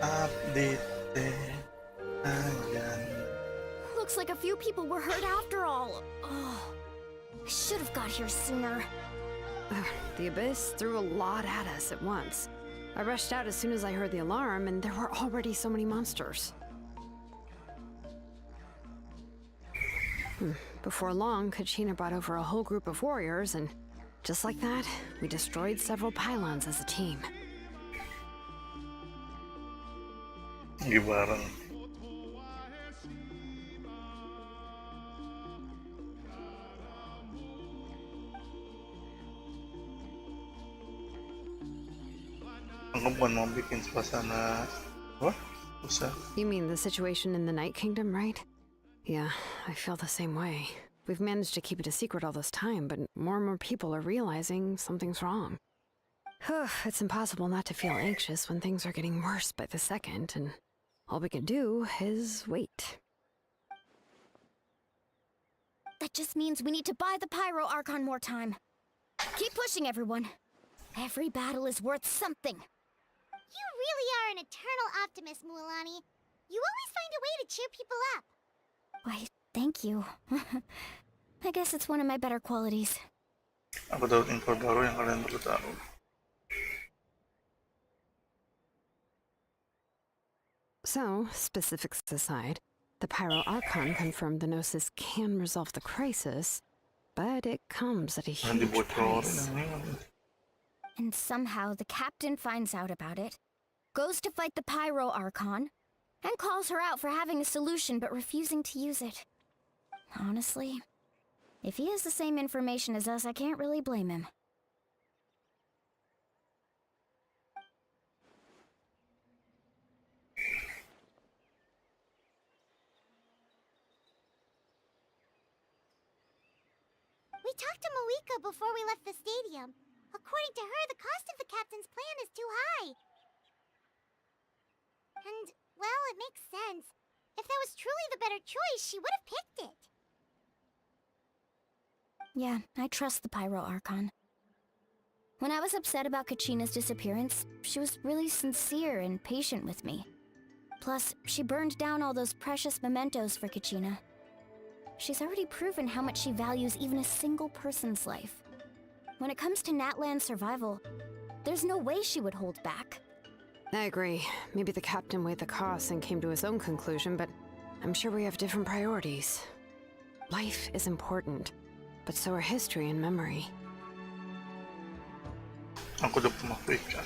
Update Jangan. Looks like a few people were hurt after all. Oh, should have got here sooner. The Abyss threw a lot at us at once. I rushed out as soon as I heard the alarm, and there were already so many monsters. Before long, Kachina brought over a whole group of warriors, and just like that, we destroyed several pylons as a team. Bareng. Aku bukan mau bikin suasana apa? Usah. You mean the situation in the Night Kingdom, right? Yeah, I feel the same way. We've managed to keep it a secret all this time, but more and more people are realizing something's wrong. It's impossible not to feel anxious when things are getting worse by the second, and all we can do is wait. That just means we need to buy the Pyro Archon more time. Keep pushing, everyone. Every battle is worth something. You really are an eternal optimist, Mualani. You always find a way to cheer people up. Why, thank you. I guess it's one of my better qualities. Apa dapat info baru yang kalian perlu tahu? So, specifics aside, the Pyro Archon confirmed the Gnosis can resolve the crisis, but it comes at a huge price. And somehow the captain finds out about it, goes to fight the Pyro Archon, and calls her out for having a solution but refusing to use it. Honestly, if he has the same information as us, I can't really blame him. We talked to Moika before we left the stadium. According to her, the cost of the captain's plan is too high. And, well, it makes sense. If that was truly the better choice, she would have picked it. Yeah, I trust the Pyro Archon. When I was upset about Kachina's disappearance, she was really sincere and patient with me. Plus, she burned down all those precious mementos for Kachina. She's already proven how much she values even a single person's life. When it comes to Natlan's survival, there's no way she would hold back. I agree. Maybe the captain weighed the costs and came to his own conclusion, but I'm sure we have different priorities. Life is important, but so are history and memory. Aku udah pernah pikir.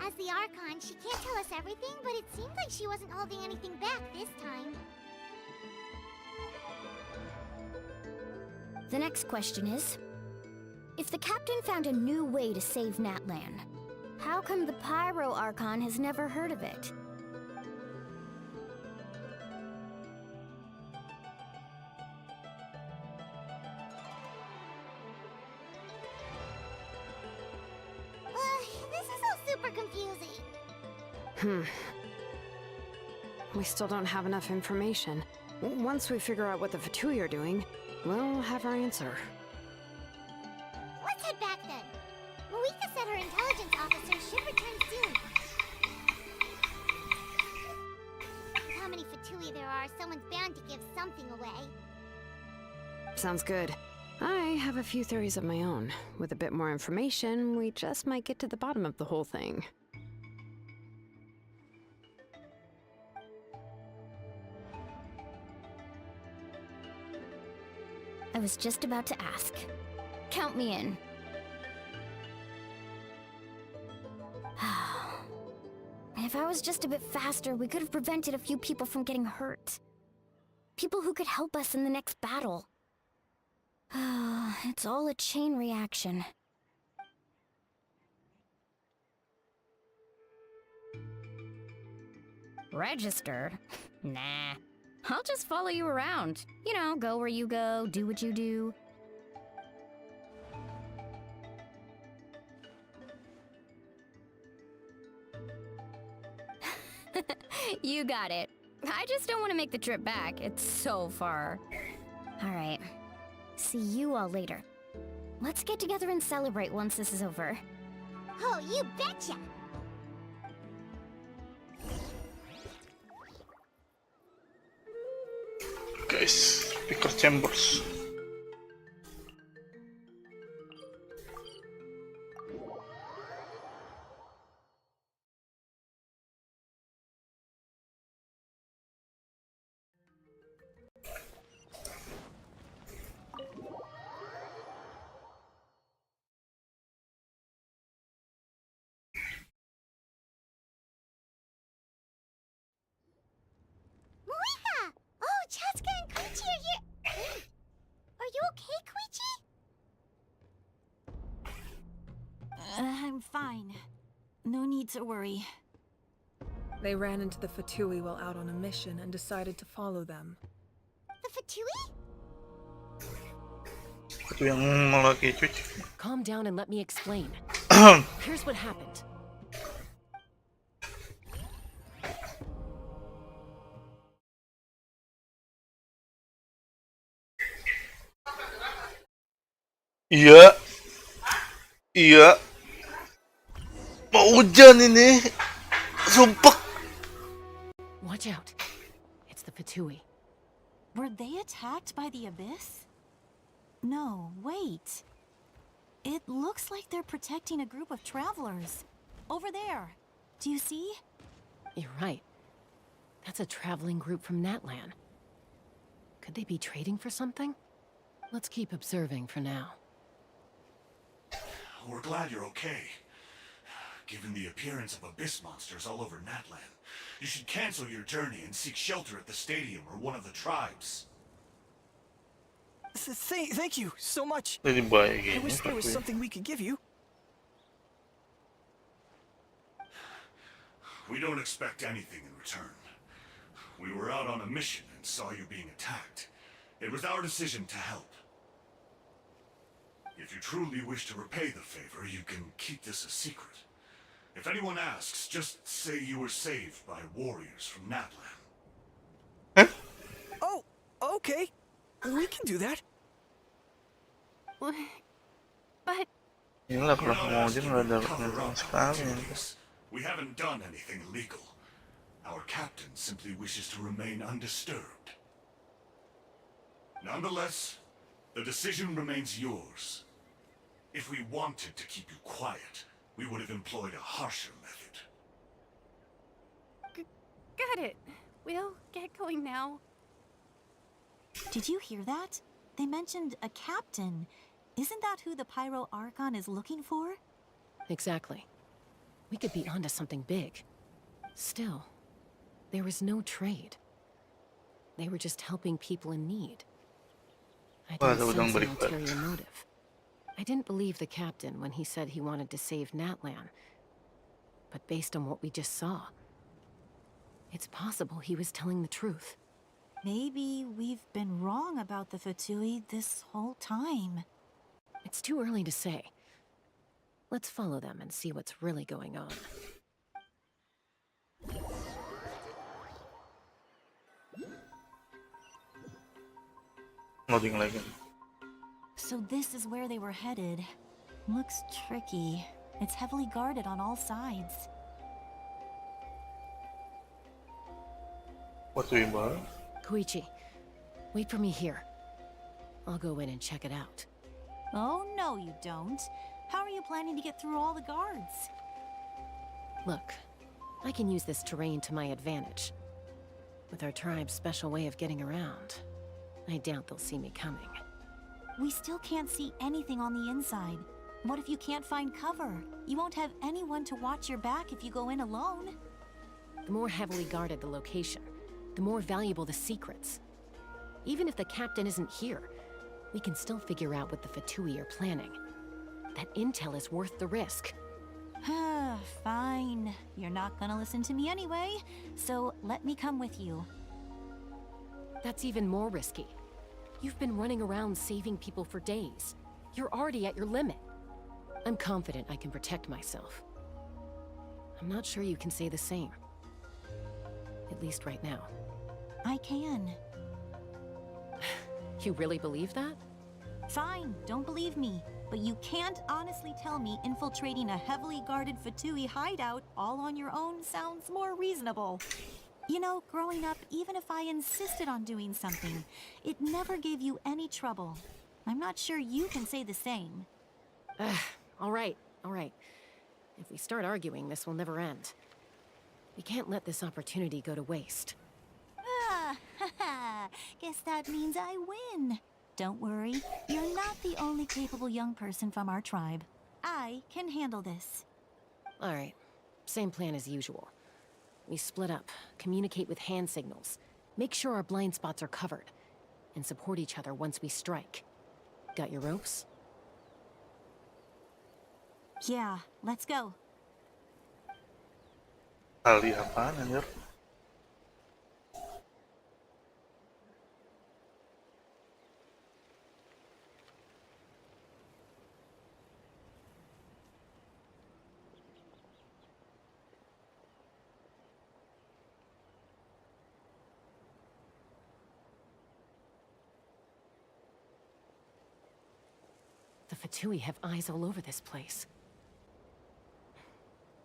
As the Archon, she can't tell us everything, but it seemed like she wasn't holding anything back this time. The next question is, if the captain found a new way to save Natlan, how come the Pyro Archon has never heard of it? This is all super confusing. We still don't have enough information. Once we figure out what the Fatui are doing, we'll have our answer. Let's head back then. Marika said her intelligence officer should return soon. With how many Fatui there are, someone's bound to give something away. Sounds good. I have a few theories of my own. With a bit more information, we just might get to the bottom of the whole thing. I was just about to ask. Count me in. If I was just a bit faster, we could have prevented a few people from getting hurt. People who could help us in the next battle. It's all a chain reaction. Registered? Nah. I'll just follow you around. You know, go where you go, do what you do. You got it. I just don't want to make the trip back. It's so far. All right. See you all later. Let's get together and celebrate once this is over. Oh, you betcha! Guys, speaker chambers. Marika! Oh, Chaska and Koichi are here! Are you okay, Koichi? I'm fine. No need to worry. They ran into the Fatui while out on a mission and decided to follow them. The Fatui? Itu yang lagi cuci. Calm down and let me explain. Here's what happened. Iya. Iya. Mau hujan ini. Sumpah. Watch out. It's the Fatui. Were they attacked by the Abyss? No, wait. It looks like they're protecting a group of travelers. Over there. Do you see? You're right. That's a traveling group from Natlan. Could they be trading for something? Let's keep observing for now. We're glad you're okay. Given the appearance of abyss monsters all over Natlan, you should cancel your journey and seek shelter at the stadium or one of the tribes. Thank you so much. Jadi baik I ini. wish there was Tapi something we could give you. We don't expect anything in return. We were out on a mission and saw you being attacked. It was our decision to help. If you truly wish to repay the favor, you can keep this a secret. If anyone asks, just say you were saved by warriors from Natlan. Oh, okay. We can do that. But inilah We're kalau not mau asking hujan you udah to ada cover penumpang up sekali. activities. We haven't done anything illegal. Our captain simply wishes to remain undisturbed. Nonetheless, the decision remains yours. If we wanted to keep you quiet, we would have employed a harsher method. Got it. We'll get going now. did you hear that? They mentioned a captain. Isn't that who the Pyro Archon is looking for? Exactly. We could be onto something big. Still, there was no trade. They were just helping people in need. I Wah, didn't ada udang sense an balik. ulterior motive. I didn't believe the captain when he said he wanted to save Natlan. But based on what we just saw, it's possible he was telling the truth. Maybe we've been wrong about the Fatui this whole time. It's too early to say. Let's follow them and see what's really going on. Loading lagi. So this is where they were headed. Looks tricky. It's heavily guarded on all sides. What do we buy? Koichi, wait for me here. I'll go in and check it out. Oh, no you don't. How are you planning to get through all the guards? Look, I can use this terrain to my advantage. With our tribe's special way of getting around, I doubt they'll see me coming. We still can't see anything on the inside. What if you can't find cover? You won't have anyone to watch your back if you go in alone. The more heavily guarded the location, the more valuable the secrets. Even if the captain isn't here, we can still figure out what the Fatui are planning. That intel is worth the risk. Fine. You're not gonna listen to me anyway, so let me come with you. That's even more risky. You've been running around saving people for days. You're already at your limit. I'm confident I can protect myself. I'm not sure you can say the same. At least right now. I can. You really believe that? Fine, don't believe me. But you can't honestly tell me infiltrating a heavily guarded Fatui hideout all on your own sounds more reasonable. You know, growing up, even if I insisted on doing something, it never gave you any trouble. I'm not sure you can say the same. All right. If we start arguing, this will never end. We can't let this opportunity go to waste. Guess that means I win. Don't worry, you're not the only capable young person from our tribe. I can handle this. All right, same plan as usual. We split up, communicate with hand signals, make sure our blind spots are covered, and support each other once we strike. Got your ropes? Yeah, let's go. Tali apaan anjir? The Fatui have eyes all over this place.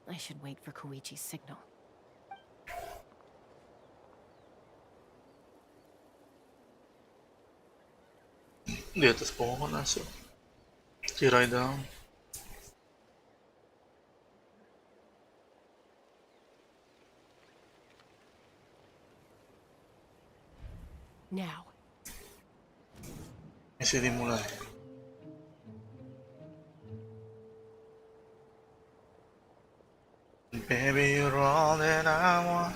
I should wait for Koichi's signal. Di atas pohon aso. Tiray down. Now. Masih dimulai. Baby, you're all that I want.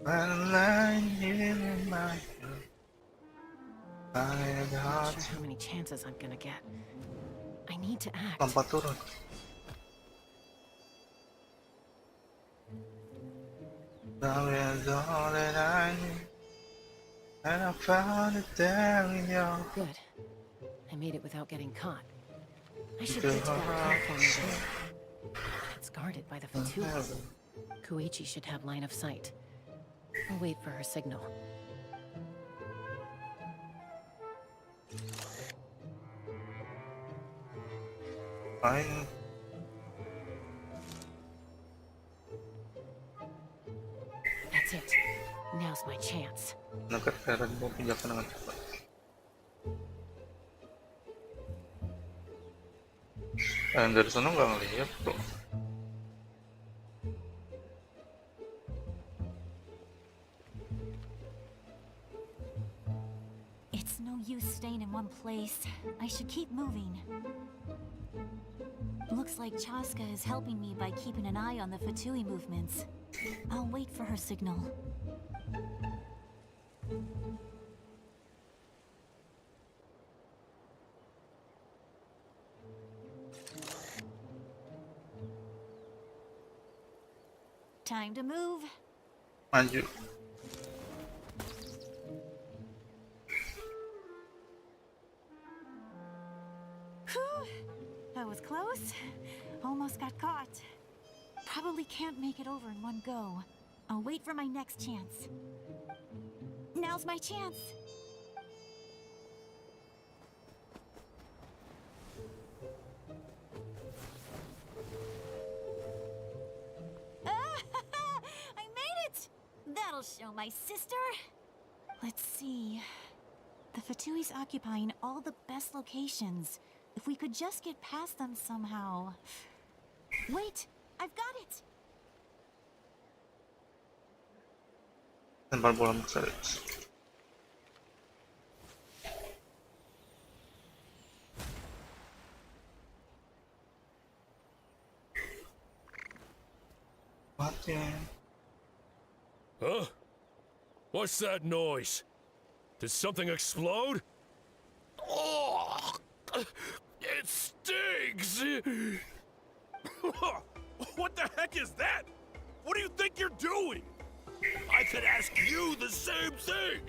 When I'm lying here in my bed, I'm not sure how many chances I'm gonna get. I need to act. Tanpa turun. Now it's all that I need, and I found it there in your. Good. I made it without getting caught. I should get to that platform over there. It's guarded by the Fatui. Koichi should have line of sight. I'll wait for her signal. Fine. That's it. Now's my chance. Nagkataran mo, pinjak ka na nga cepat. Dari sana nggak ngeliat tuh. It's no use staying in one place. I should keep moving. Looks like Chaska is helping me by keeping an eye on the Fatui movements. I'll wait for her signal. Time to move. Maju. Whew. That was close. Almost got caught. Probably can't make it over in one go. I'll wait for my next chance. Now's my chance. I made it! That'll show my sister. Let's see. The Fatui's occupying all the best locations. If we could just get past them somehow. Wait, I've got it! Lempar bola serius. Mati. Huh? What's that noise? Did something explode? Oh, it stings! What the heck is that? What do you think you're doing? I could ask you the same thing!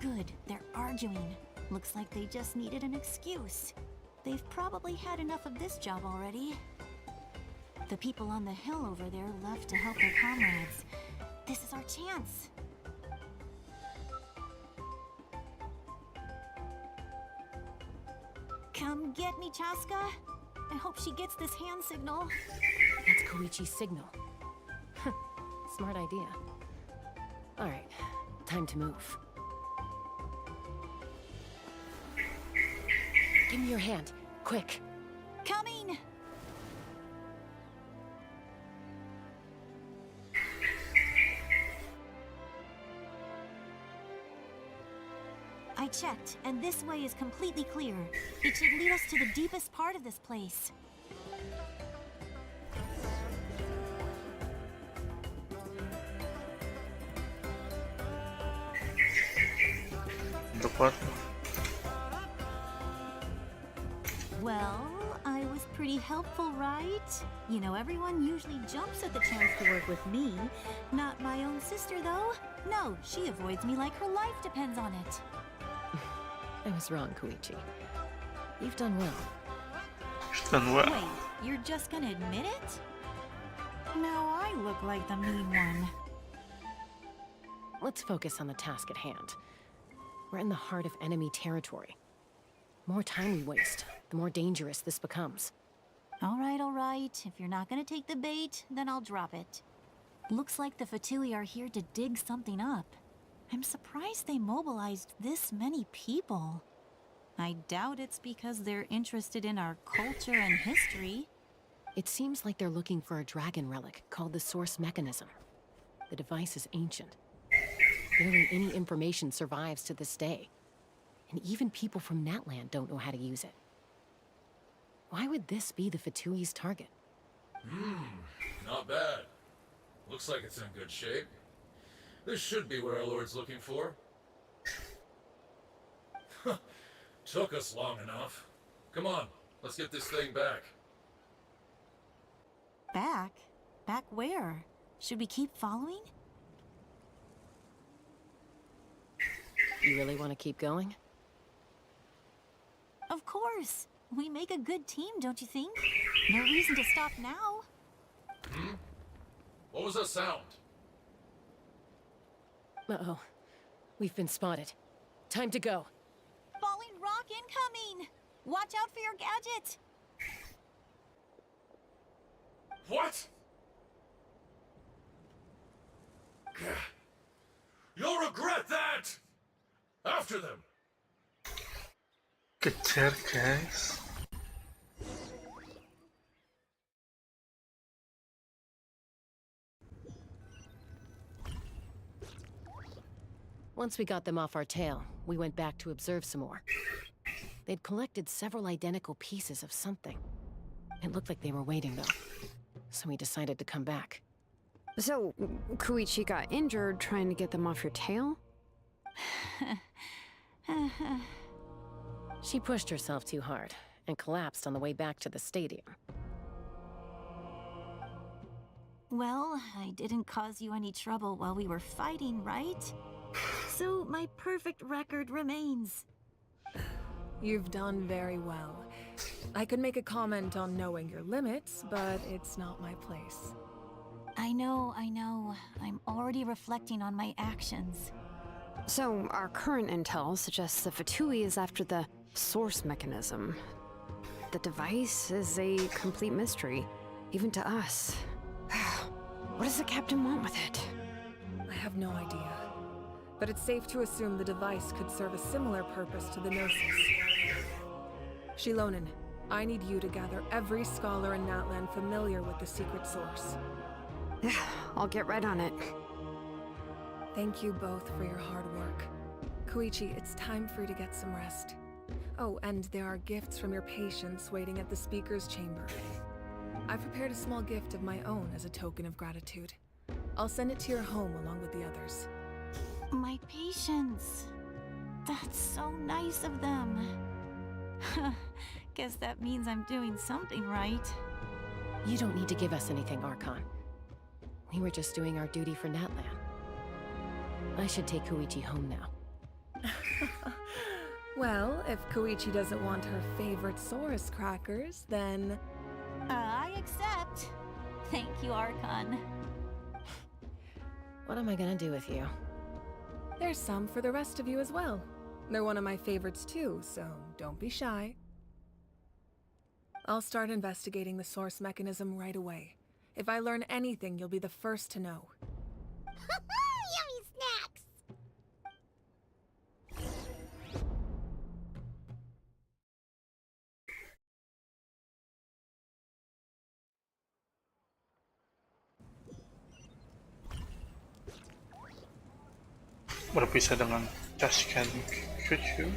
Good, they're arguing. Looks like they just needed an excuse. They've probably had enough of this job already. The people on the hill over there left to help their comrades. This is our chance. Come get me, Chaska. I hope she gets this hand signal. That's Koichi's signal. Smart idea. All right, time to move. Give me your hand, quick. Coming! I checked, and this way is completely clear. It should lead us to the deepest part of this place. Tepat. Well, I was pretty helpful, right? You know, everyone usually jumps at the chance to work with me. Not my own sister, though. No, she avoids me like her life depends on it. I was wrong, Koichi. You've done well. Wait, you're just gonna admit it? Now I look like the mean one. Let's focus on the task at hand. We're in the heart of enemy territory. The more time we waste, the more dangerous this becomes. All right. If you're not gonna take the bait, then I'll drop it. Looks like the Fatui are here to dig something up. I'm surprised they mobilized this many people. I doubt it's because they're interested in our culture and history. It seems like they're looking for a dragon relic called the Source Mechanism. The device is ancient. Barely any information survives to this day. And even people from Natlan don't know how to use it. Why would this be the Fatui's target? Not bad. Looks like it's in good shape. This should be what our Lord's looking for. Took us long enough. Come on, let's get this thing back. Back? Back where? Should we keep following? You really want to keep going? Of course. We make a good team, don't you think? No reason to stop now. What was that sound? Uh-oh. We've been spotted. Time to go. Falling rock incoming! Watch out for your gadget! What? You'll regret that! After them! Kejar, guys. Once we got them off our tail, we went back to observe some more. They'd collected several identical pieces of something. It looked like they were waiting, though. So we decided to come back. So, Koichi got injured trying to get them off your tail? She pushed herself too hard and collapsed on the way back to the stadium. Well, I didn't cause you any trouble while we were fighting, right? So my perfect record remains. You've done very well. I could make a comment on knowing your limits, but it's not my place. I know. I'm already reflecting on my actions. So, our current intel suggests that Fatui is after the source mechanism. The device is a complete mystery, even to us. What does the captain want with it? I have no idea. But it's safe to assume the device could serve a similar purpose to the Gnosis. Shilonen, I need you to gather every scholar in Natlan familiar with the secret source. I'll get right on it. Thank you both for your hard work. Koichi, it's time for you to get some rest. Oh, and there are gifts from your patients waiting at the speaker's chamber. I've prepared a small gift of my own as a token of gratitude. I'll send it to your home along with the others. My patience. That's so nice of them. Guess that means I'm doing something right. You don't need to give us anything, Archon. We were just doing our duty for Natlan. I should take Koichi home now. Well, if Koichi doesn't want her favorite Saurus crackers, then... I accept. Thank you, Archon. What am I gonna do with you? There's some for the rest of you as well. They're one of my favorites too, so don't be shy. I'll start investigating the source mechanism right away. If I learn anything, you'll be the first to know. Yummy snacks! Berpisah dengan Cascan Cucu.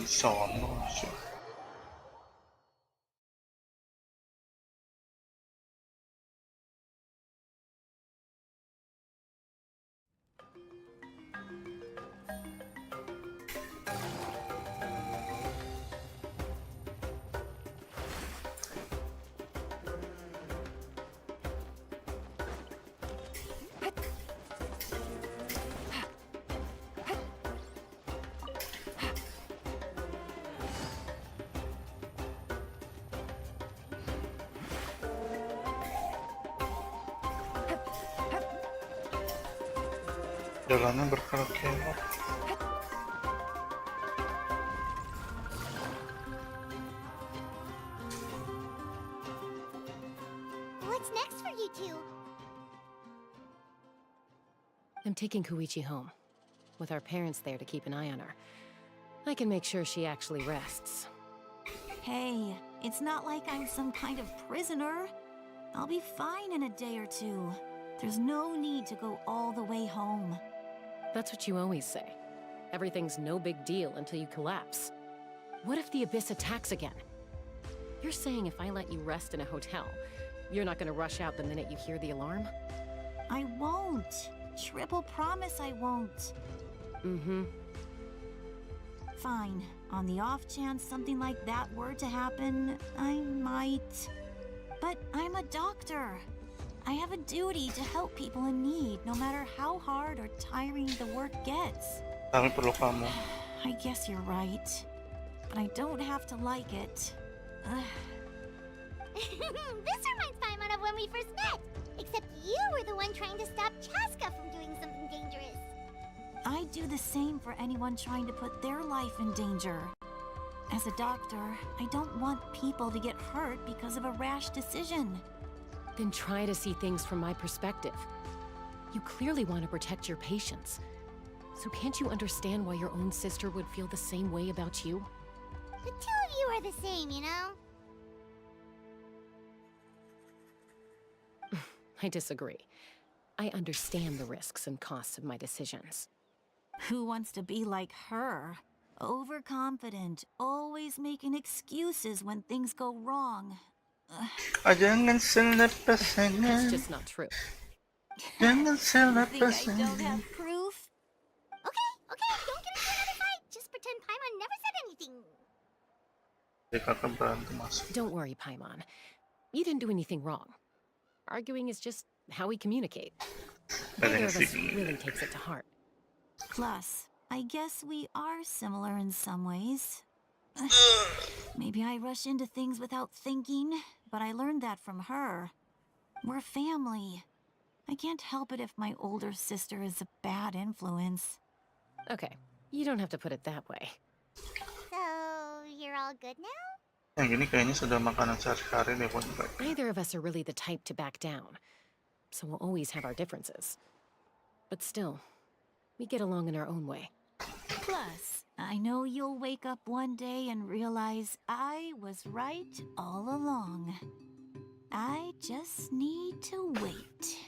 Sono. Jalanan berkelok-kelok. What's next for you two? I'm taking Koichi home. With our parents there to keep an eye on her. I can make sure she actually rests. Hey, it's not like I'm some kind of prisoner. I'll be fine in a day or two. There's no need to go all the way home. That's what you always say. Everything's no big deal until you collapse. What if the Abyss attacks again? You're saying if I let you rest in a hotel, you're not gonna rush out the minute you hear the alarm? I won't. Triple promise I won't. Mm-hmm. Fine. On the off chance something like that were to happen, I might. But I'm a doctor. I have a duty to help people in need, no matter how hard or tiring the work gets. Kami perlu kamu. I guess you're right. But I don't have to like it. This reminds Paimon of when we first met. Except you were the one trying to stop Chaska from doing something dangerous. I'd do the same for anyone trying to put their life in danger. As a doctor, I don't want people to get hurt because of a rash decision. Then try to see things from my perspective. You clearly want to protect your patients. So can't you understand why your own sister would feel the same way about you? The two of you are the same, you know? I disagree. I understand the risks and costs of my decisions. Who wants to be like her? Overconfident, always making excuses when things go wrong. Jangan selepas That's just not true. Jangan Think I selepas don't have proof? Okay, Don't worry, Paimon. You didn't do anything wrong. Arguing is just how we communicate. Neither of us really takes it to heart. Plus, I guess we are similar in some ways. Maybe I rush into things without thinking, but I learned that from her. We're family. I can't help it if my older sister is a bad influence. Okay, you don't have to put it that way. So, you're all good now? Yang gini kayaknya sudah makanan sehari-hari deh buat mereka. Neither of us are really the type to back down, so we'll always have our differences. But still, we get along in our own way. Plus, I know you'll wake up one day and realize I was right all along. I just need to wait.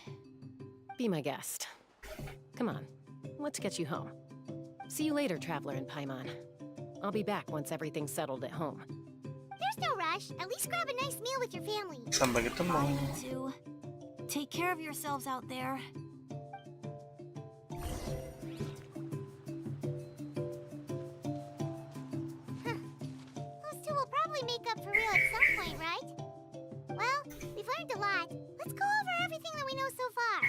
Be my guest. Come on, let's get you home. See you later, Traveler and Paimon. I'll be back once everything's settled at home. There's no rush. At least grab a nice meal with your family. Sampai ketemu. Bye, you two. Take care of yourselves out there. Those two will probably make up for real at some point, right? Well, we've learned a lot. Let's go over everything that we know so far.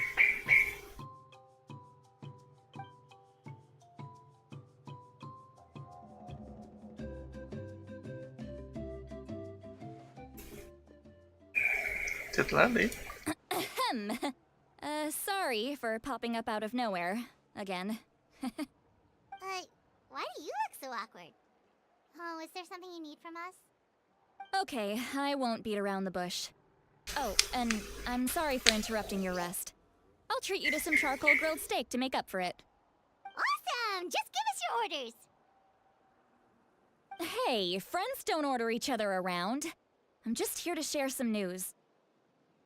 Sorry for popping up out of nowhere again. Why do you look so awkward? Oh, is there something you need from us? Okay, I won't beat around the bush. Oh, and I'm sorry for interrupting your rest. I'll treat you to some charcoal grilled steak to make up for it. Awesome! Just give us your orders. Hey, friends don't order each other around. I'm just here to share some news.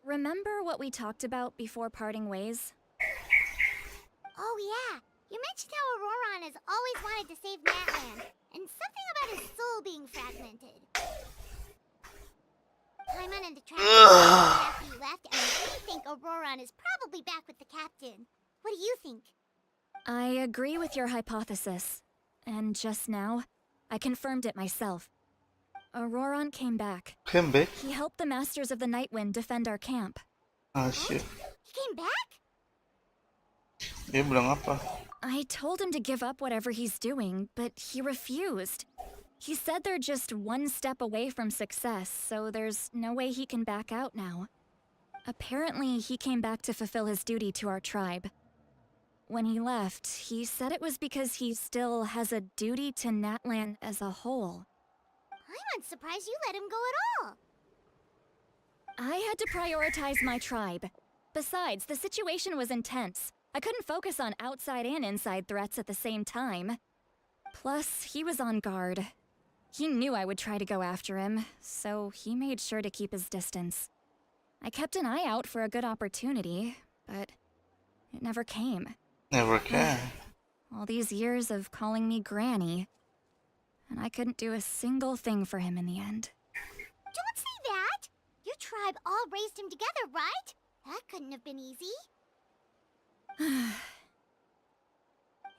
Remember what we talked about before parting ways? Oh yeah, you mentioned how Auroron has always wanted to save Natlan, and something about his soul being fragmented. Paimon and the Traveler after you left, and we think Auroron is probably back with the captain. What do you think? I agree with your hypothesis. And just now, I confirmed it myself. Auroron came back. Came back? He helped the Masters of the Nightwind defend our camp. Ah, shit. He came back? Dia bilang apa? I told him to give up whatever he's doing, but he refused. He said they're just one step away from success, so there's no way he can back out now. Apparently, he came back to fulfill his duty to our tribe. When he left, he said it was because he still has a duty to Natlan as a whole. I'm surprised you let him go at all. I had to prioritize my tribe. Besides, the situation was intense. I couldn't focus on outside and inside threats at the same time. Plus, he was on guard. He knew I would try to go after him, so he made sure to keep his distance. I kept an eye out for a good opportunity, but it never came. Never came. All these years of calling me Granny, and I couldn't do a single thing for him in the end. Don't say that! Your tribe all raised him together, right? That couldn't have been easy.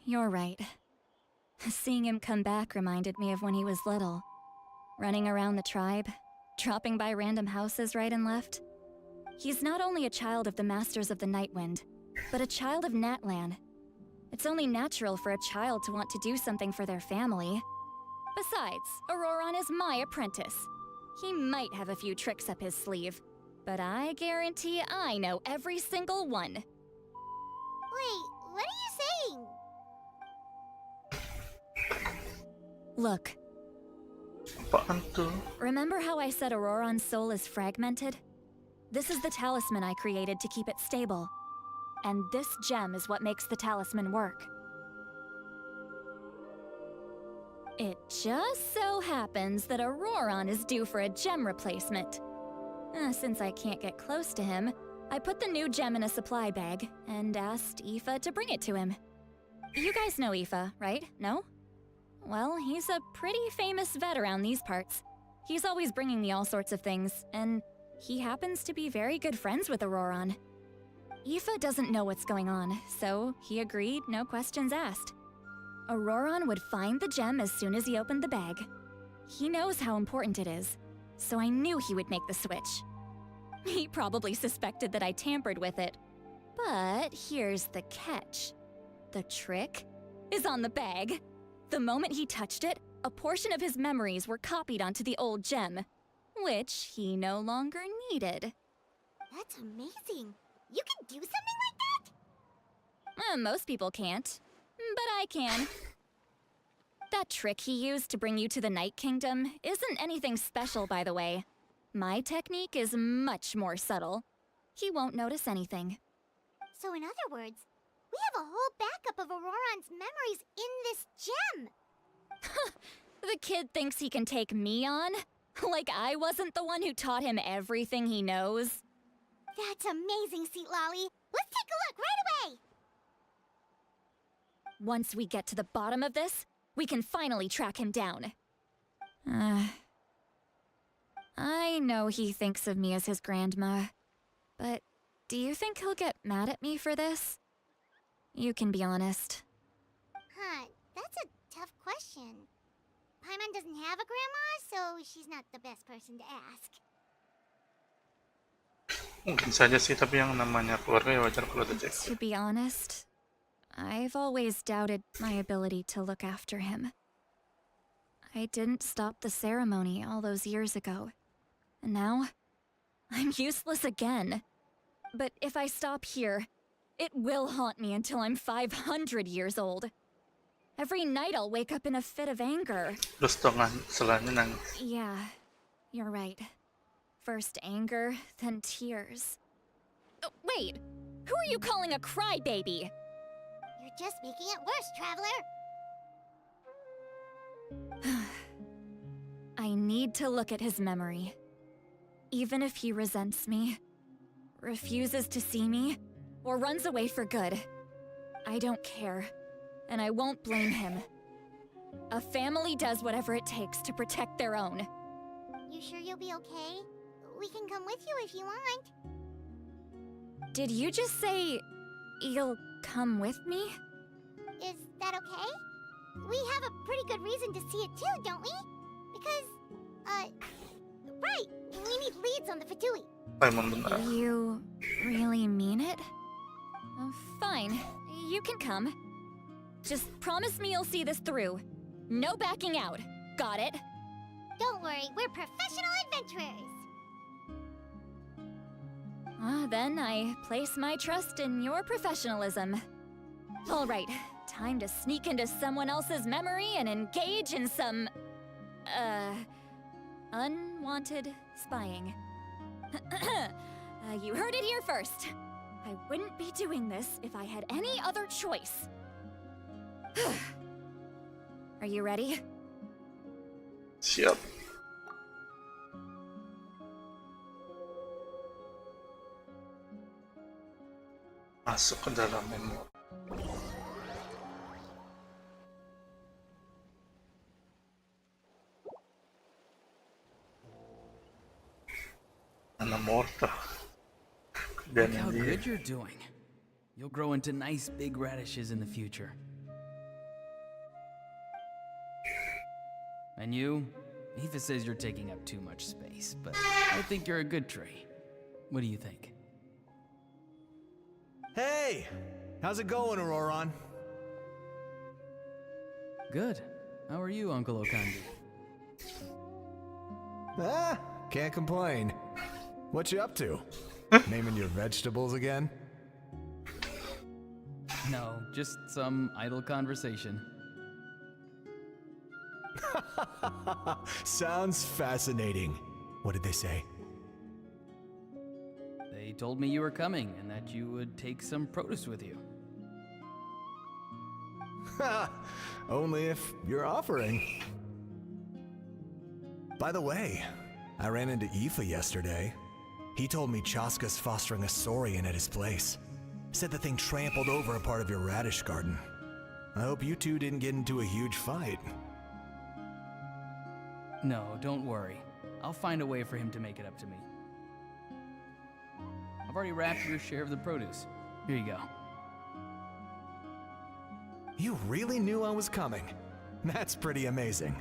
You're right. Seeing him come back reminded me of when he was little. Running around the tribe, dropping by random houses right and left. He's not only a child of the Masters of the Nightwind, but a child of Natlan. It's only natural for a child to want to do something for their family. Besides, Auroron is my apprentice. He might have a few tricks up his sleeve, but I guarantee I know every single one. Wait, what are you saying? Look. Apaan tuh? Remember how I said Auroron's soul is fragmented? This is the talisman I created to keep it stable. And this gem is what makes the talisman work. It just so happens that Auroron is due for a gem replacement. Since I can't get close to him, I put the new gem in a supply bag and asked Aoife to bring it to him. You guys know Aoife, right? No? Well, he's a pretty famous vet around these parts. He's always bringing me all sorts of things, and he happens to be very good friends with Auroron. Aoife doesn't know what's going on, so he agreed, no questions asked. Auroron would find the gem as soon as he opened the bag. He knows how important it is, so I knew he would make the switch. He probably suspected that I tampered with it. But here's the catch. The trick is on the bag. The moment he touched it, a portion of his memories were copied onto the old gem, which he no longer needed. That's amazing. You can do something like that? Most people can't, but I can. That trick he used to bring you to the Night Kingdom isn't anything special, by the way. My technique is much more subtle. He won't notice anything. So in other words, we have a whole backup of Auroran's memories in this gem. The kid thinks he can take me on? Like I wasn't the one who taught him everything he knows? That's amazing, Seat Lolly. Let's take a look right away. Once we get to the bottom of this, we can finally track him down. I know he thinks of me as his grandma, but do you think he'll get mad at me for this? You can be honest. Huh, that's a tough question. Paimon doesn't have a grandma, so she's not the best person to ask. Mungkin saja sih, tapi yang namanya keluarga ya wajar kalau ada cek. To be honest, I've always doubted my ability to look after him. I didn't stop the ceremony all those years ago. And now, I'm useless again. But if I stop here, it will haunt me until I'm 500 years old. Every night I'll wake up in a fit of anger. Terus tangan selanya nangis. Yeah, you're right. First anger, then tears. Oh, wait, who are you calling a crybaby? You're just making it worse, traveler. I need to look at his memory. Even if he resents me, refuses to see me, or runs away for good, I don't care, and I won't blame him. A family does whatever it takes to protect their own. You sure you'll be okay? We can come with you if you want. Did you just say you'll come with me? Is that okay? We have a pretty good reason to see it too, don't we? Because, right, we need leads on the Fatui. You really mean it? Fine, you can come. Just promise me you'll see this through. No backing out. Got it? Don't worry, we're professional adventurers. Then I place my trust in your professionalism. All right, time to sneak into someone else's memory and engage in some, unwanted spying. You heard it here first. I wouldn't be doing this if I had any other choice. Are you ready? Siap. Masuk ke dalam memori. Ana morta. Look how good you're doing. You'll grow into nice big radishes in the future. And you? Eva says you're taking up too much space, but I think you're a good tree. What do you think? Hey! How's it going, Auroran? Good. How are you, Uncle Okandi? Can't complain. What you up to? Naming your vegetables again? No, just some idle conversation. Sounds fascinating. What did they say? They told me you were coming and that you would take some produce with you. Only if you're offering. By the way, I ran into Aoife yesterday. He told me Chaska's fostering a saurian at his place. Said the thing trampled over a part of your radish garden. I hope you two didn't get into a huge fight. No, don't worry. I'll find a way for him to make it up to me. I've already wrapped your share of the produce. Here you go. You really knew I was coming. That's pretty amazing.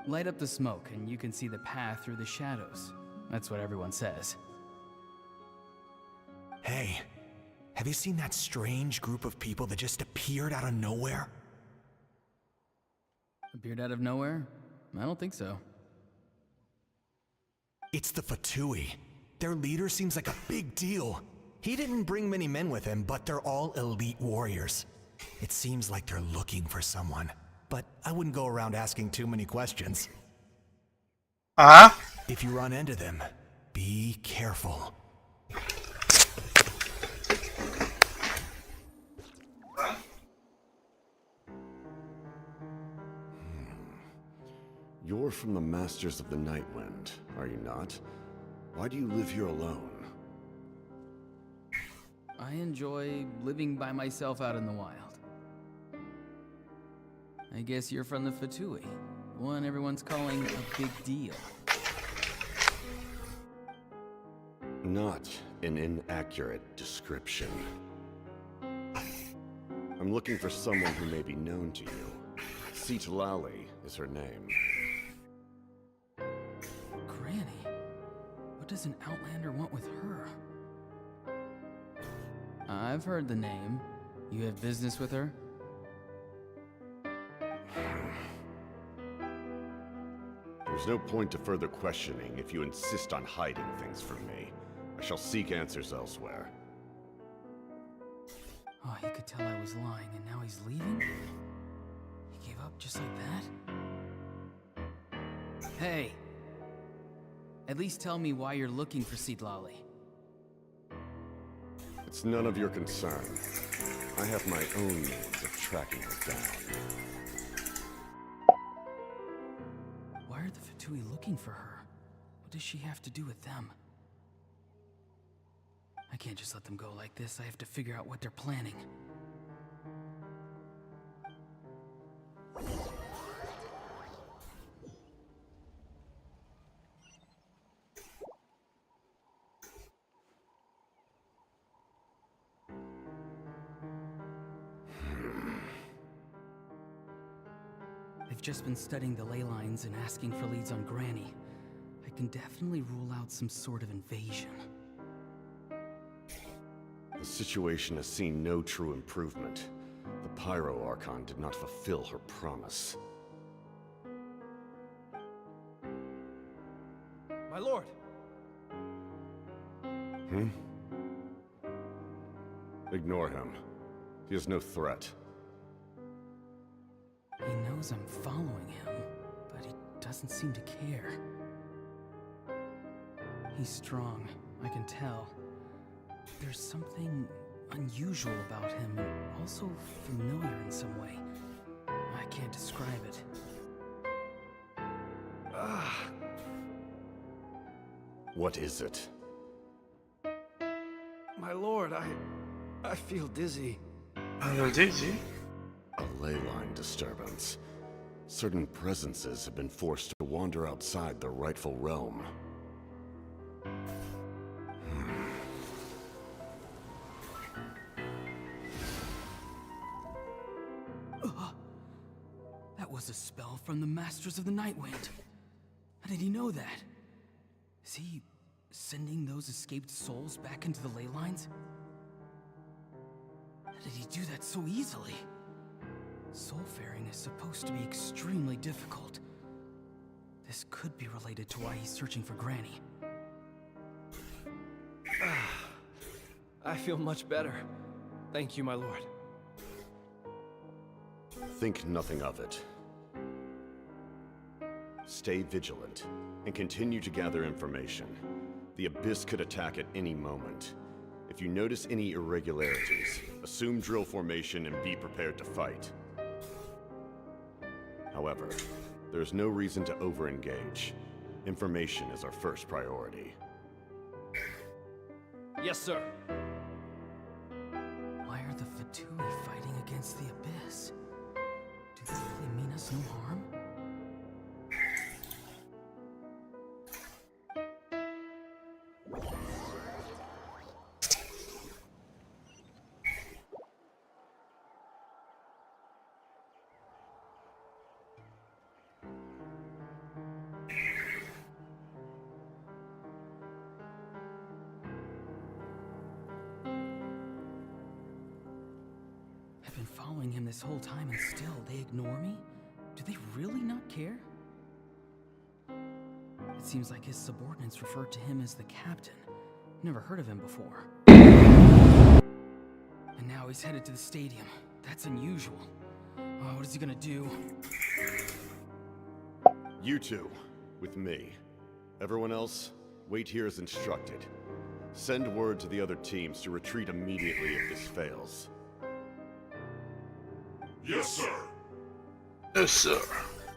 Light up the smoke and you can see the path through the shadows. That's what everyone says. Hey, have you seen that strange group of people that just appeared out of nowhere? Appeared out of nowhere? I don't think so. It's the Fatui. Their leader seems like a big deal. He didn't bring many men with him, but they're all elite warriors. It seems like they're looking for someone, but I wouldn't go around asking too many questions. Ah? If you run into them, be careful. You're from the Masters of the Nightwind, are you not? Why do you live here alone? I enjoy living by myself out in the wild. I guess you're from the Fatui, the one everyone's calling a big deal. Not an inaccurate description. I'm looking for someone who may be known to you. Citlali is her name. Granny? What does an Outlander want with her? I've heard the name. You have business with her? There's no point to further questioning if you insist on hiding things from me. I shall seek answers elsewhere. Oh, he could tell I was lying, and now he's leaving? He gave up just like that? Hey! At least tell me why you're looking for Citlali. It's none of your concern. I have my own means of tracking her down. Why are the Fatui looking for her? What does she have to do with them? I can't just let them go like this. I have to figure out what they're planning. They've just been studying the ley lines and asking for leads on Granny. I can definitely rule out some sort of invasion. The situation has seen no true improvement. The Pyro Archon did not fulfill her promise. My lord! Ignore him. He is no threat. He knows I'm following him, but he doesn't seem to care. He's strong, I can tell. There's something unusual about him, and also familiar in some way. I can't describe it. What is it? My lord, I feel dizzy. Dizzy? A ley line disturbance. Certain presences have been forced to wander outside their rightful realm. That was a spell from the Masters of the Nightwind. How did he know that? Is he sending those escaped souls back into the ley lines? How did he do that so easily? Soulfaring is supposed to be extremely difficult. This could be related to why he's searching for Granny. I feel much better. Thank you, my lord. Think nothing of it. Stay vigilant, and continue to gather information. The Abyss could attack at any moment. If you notice any irregularities, assume drill formation and be prepared to fight. However, there is no reason to over-engage. Information is our first priority. Yes, sir. Why are the Fatui fighting against the Abyss? Do they really mean us no harm? been following him this whole time and still they ignore me? Do they really not care? It seems like his subordinates refer to him as the captain. Never heard of him before. And now he's headed to the stadium. That's unusual. Oh, what is he gonna do? You two, with me. Everyone else, wait here as instructed. Send word to the other teams to retreat immediately if this fails. Yes, sir. Yes, sir.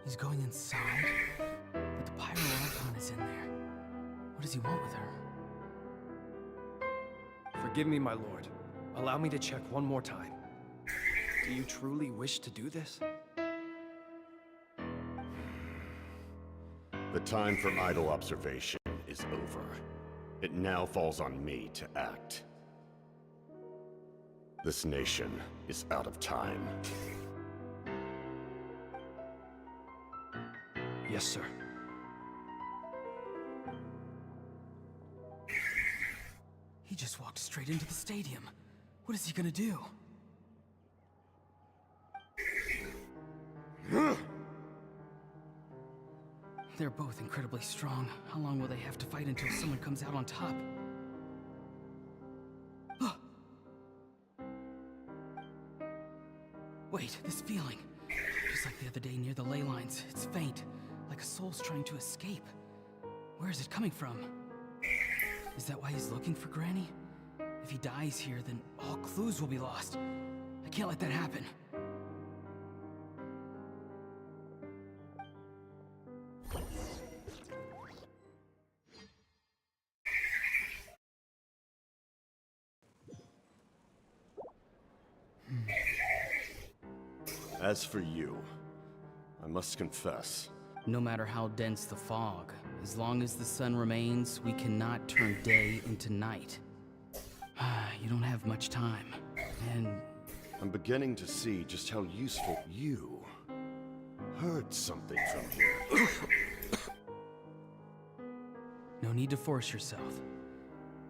He's going inside? But the Pyro Archon is in there. What does he want with her? Forgive me, my lord. Allow me to check one more time. Do you truly wish to do this? The time for idle observation is over. It now falls on me to act. This nation is out of time. Yes, sir. He just walked straight into the stadium. What is he gonna do? They're both incredibly strong. How long will they have to fight until someone comes out on top? Wait, this feeling. Just like the other day near the ley lines. It's faint, like a soul's trying to escape. Where is it coming from? Is that why he's looking for Granny? If he dies here, then all clues will be lost. I can't let that happen. As for you, I must confess. No matter how dense the fog, as long as the sun remains, we cannot turn day into night. You don't have much time, and... I'm beginning to see just how useful you heard something from here. No need to force yourself.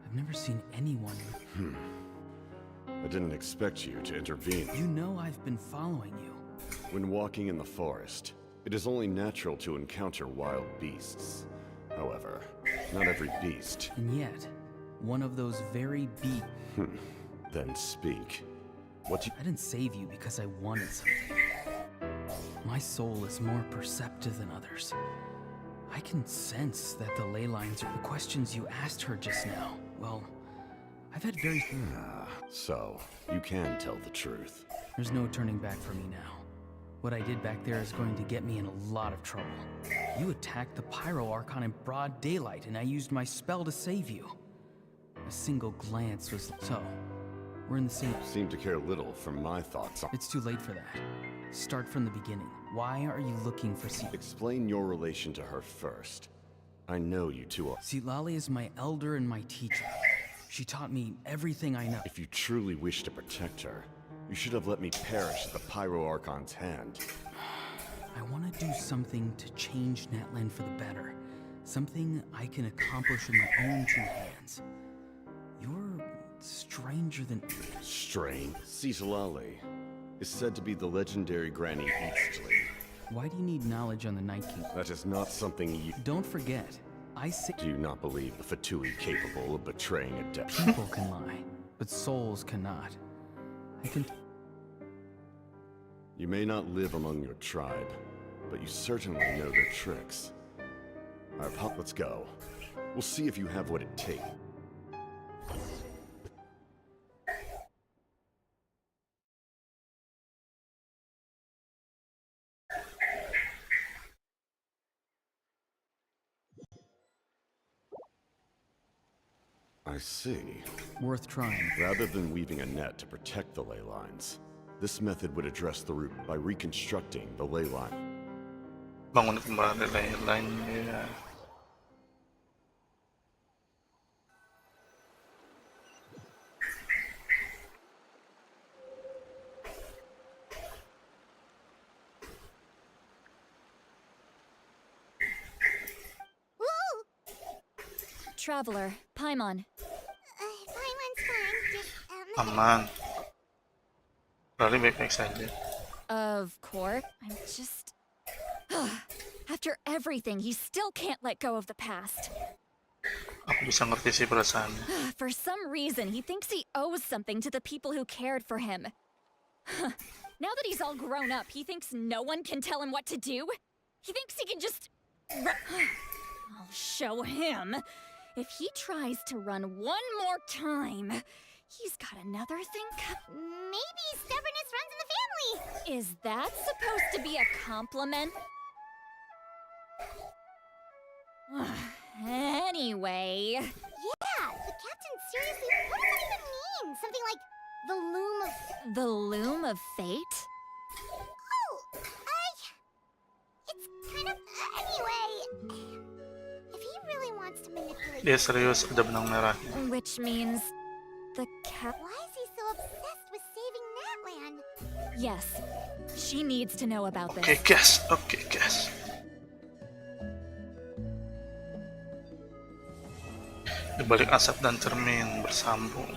I've never seen anyone... I didn't expect you to intervene. You know I've been following you. When walking in the forest, it is only natural to encounter wild beasts. However, not every beast. And yet, one of those very Then speak. What do you... I didn't save you because I wanted something. My soul is more perceptive than others. I can sense that the ley lines are the questions you asked her just now. Well, I've had very... So, you can tell the truth. There's no turning back for me now. What I did back there is going to get me in a lot of trouble. You attacked the Pyro Archon in broad daylight, and I used my spell to save you. A single glance was... So, we're in the same... Seem to care little for my thoughts on... It's too late for that. Start from the beginning. Why are you looking for Explain your relation to her first. I know you two are... Citlali is my elder and my teacher. She taught me everything I know. If you truly wish to protect her, you should have let me perish at the Pyro Archon's hand. I want to do something to change Natlan for the better. Something I can accomplish with my own two hands. You're stranger than... Strange? Citlali is said to be the legendary Granny Eastly. Why do you need knowledge on the Night King? That is not something you... Don't forget, I say... Do you not believe the Fatui capable of betraying a debt? People can lie, but souls cannot. I can... You may not live among your tribe, but you certainly know their tricks. Alright, Pop, let's go. We'll see if you have what it takes. I see. Worth trying. Rather than weaving a net to protect the ley lines, this method would address the root by reconstructing the ley line. Bangunn kembali ley line-nya. Traveler, Paimon. Paimon's fine. Just, Aman. Rally baik-baik saja. Of course. I'm just... After everything, he still can't let go of the past. Aku bisa ngerti sih perasaannya. For some reason, he thinks he owes something to the people who cared for him. Now that he's all grown up, he thinks no one can tell him what to do? He thinks he can just... I'll show him. If he tries to run one more time, he's got another thing Maybe stubbornness runs in the family. Is that supposed to be a compliment? Anyway... Yeah, the captain seriously, what does that even mean? Something like the loom of... The loom of fate? Oh, it's kind of... Anyway... If he really wants to manipulate... Dia serius, ada benang merah. Which means... The Why is he so obsessed with saving Natlan? Yes, she needs to know about this. Oke, guys. Oke, guys. Di balik asap dan cermin bersambung.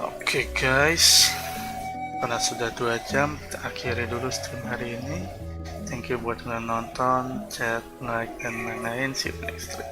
Oke, guys. Karena sudah 2 jam, kita akhiri dulu stream hari ini. Thank you buat kalian nonton, chat, like, dan lain-lain. See you next stream.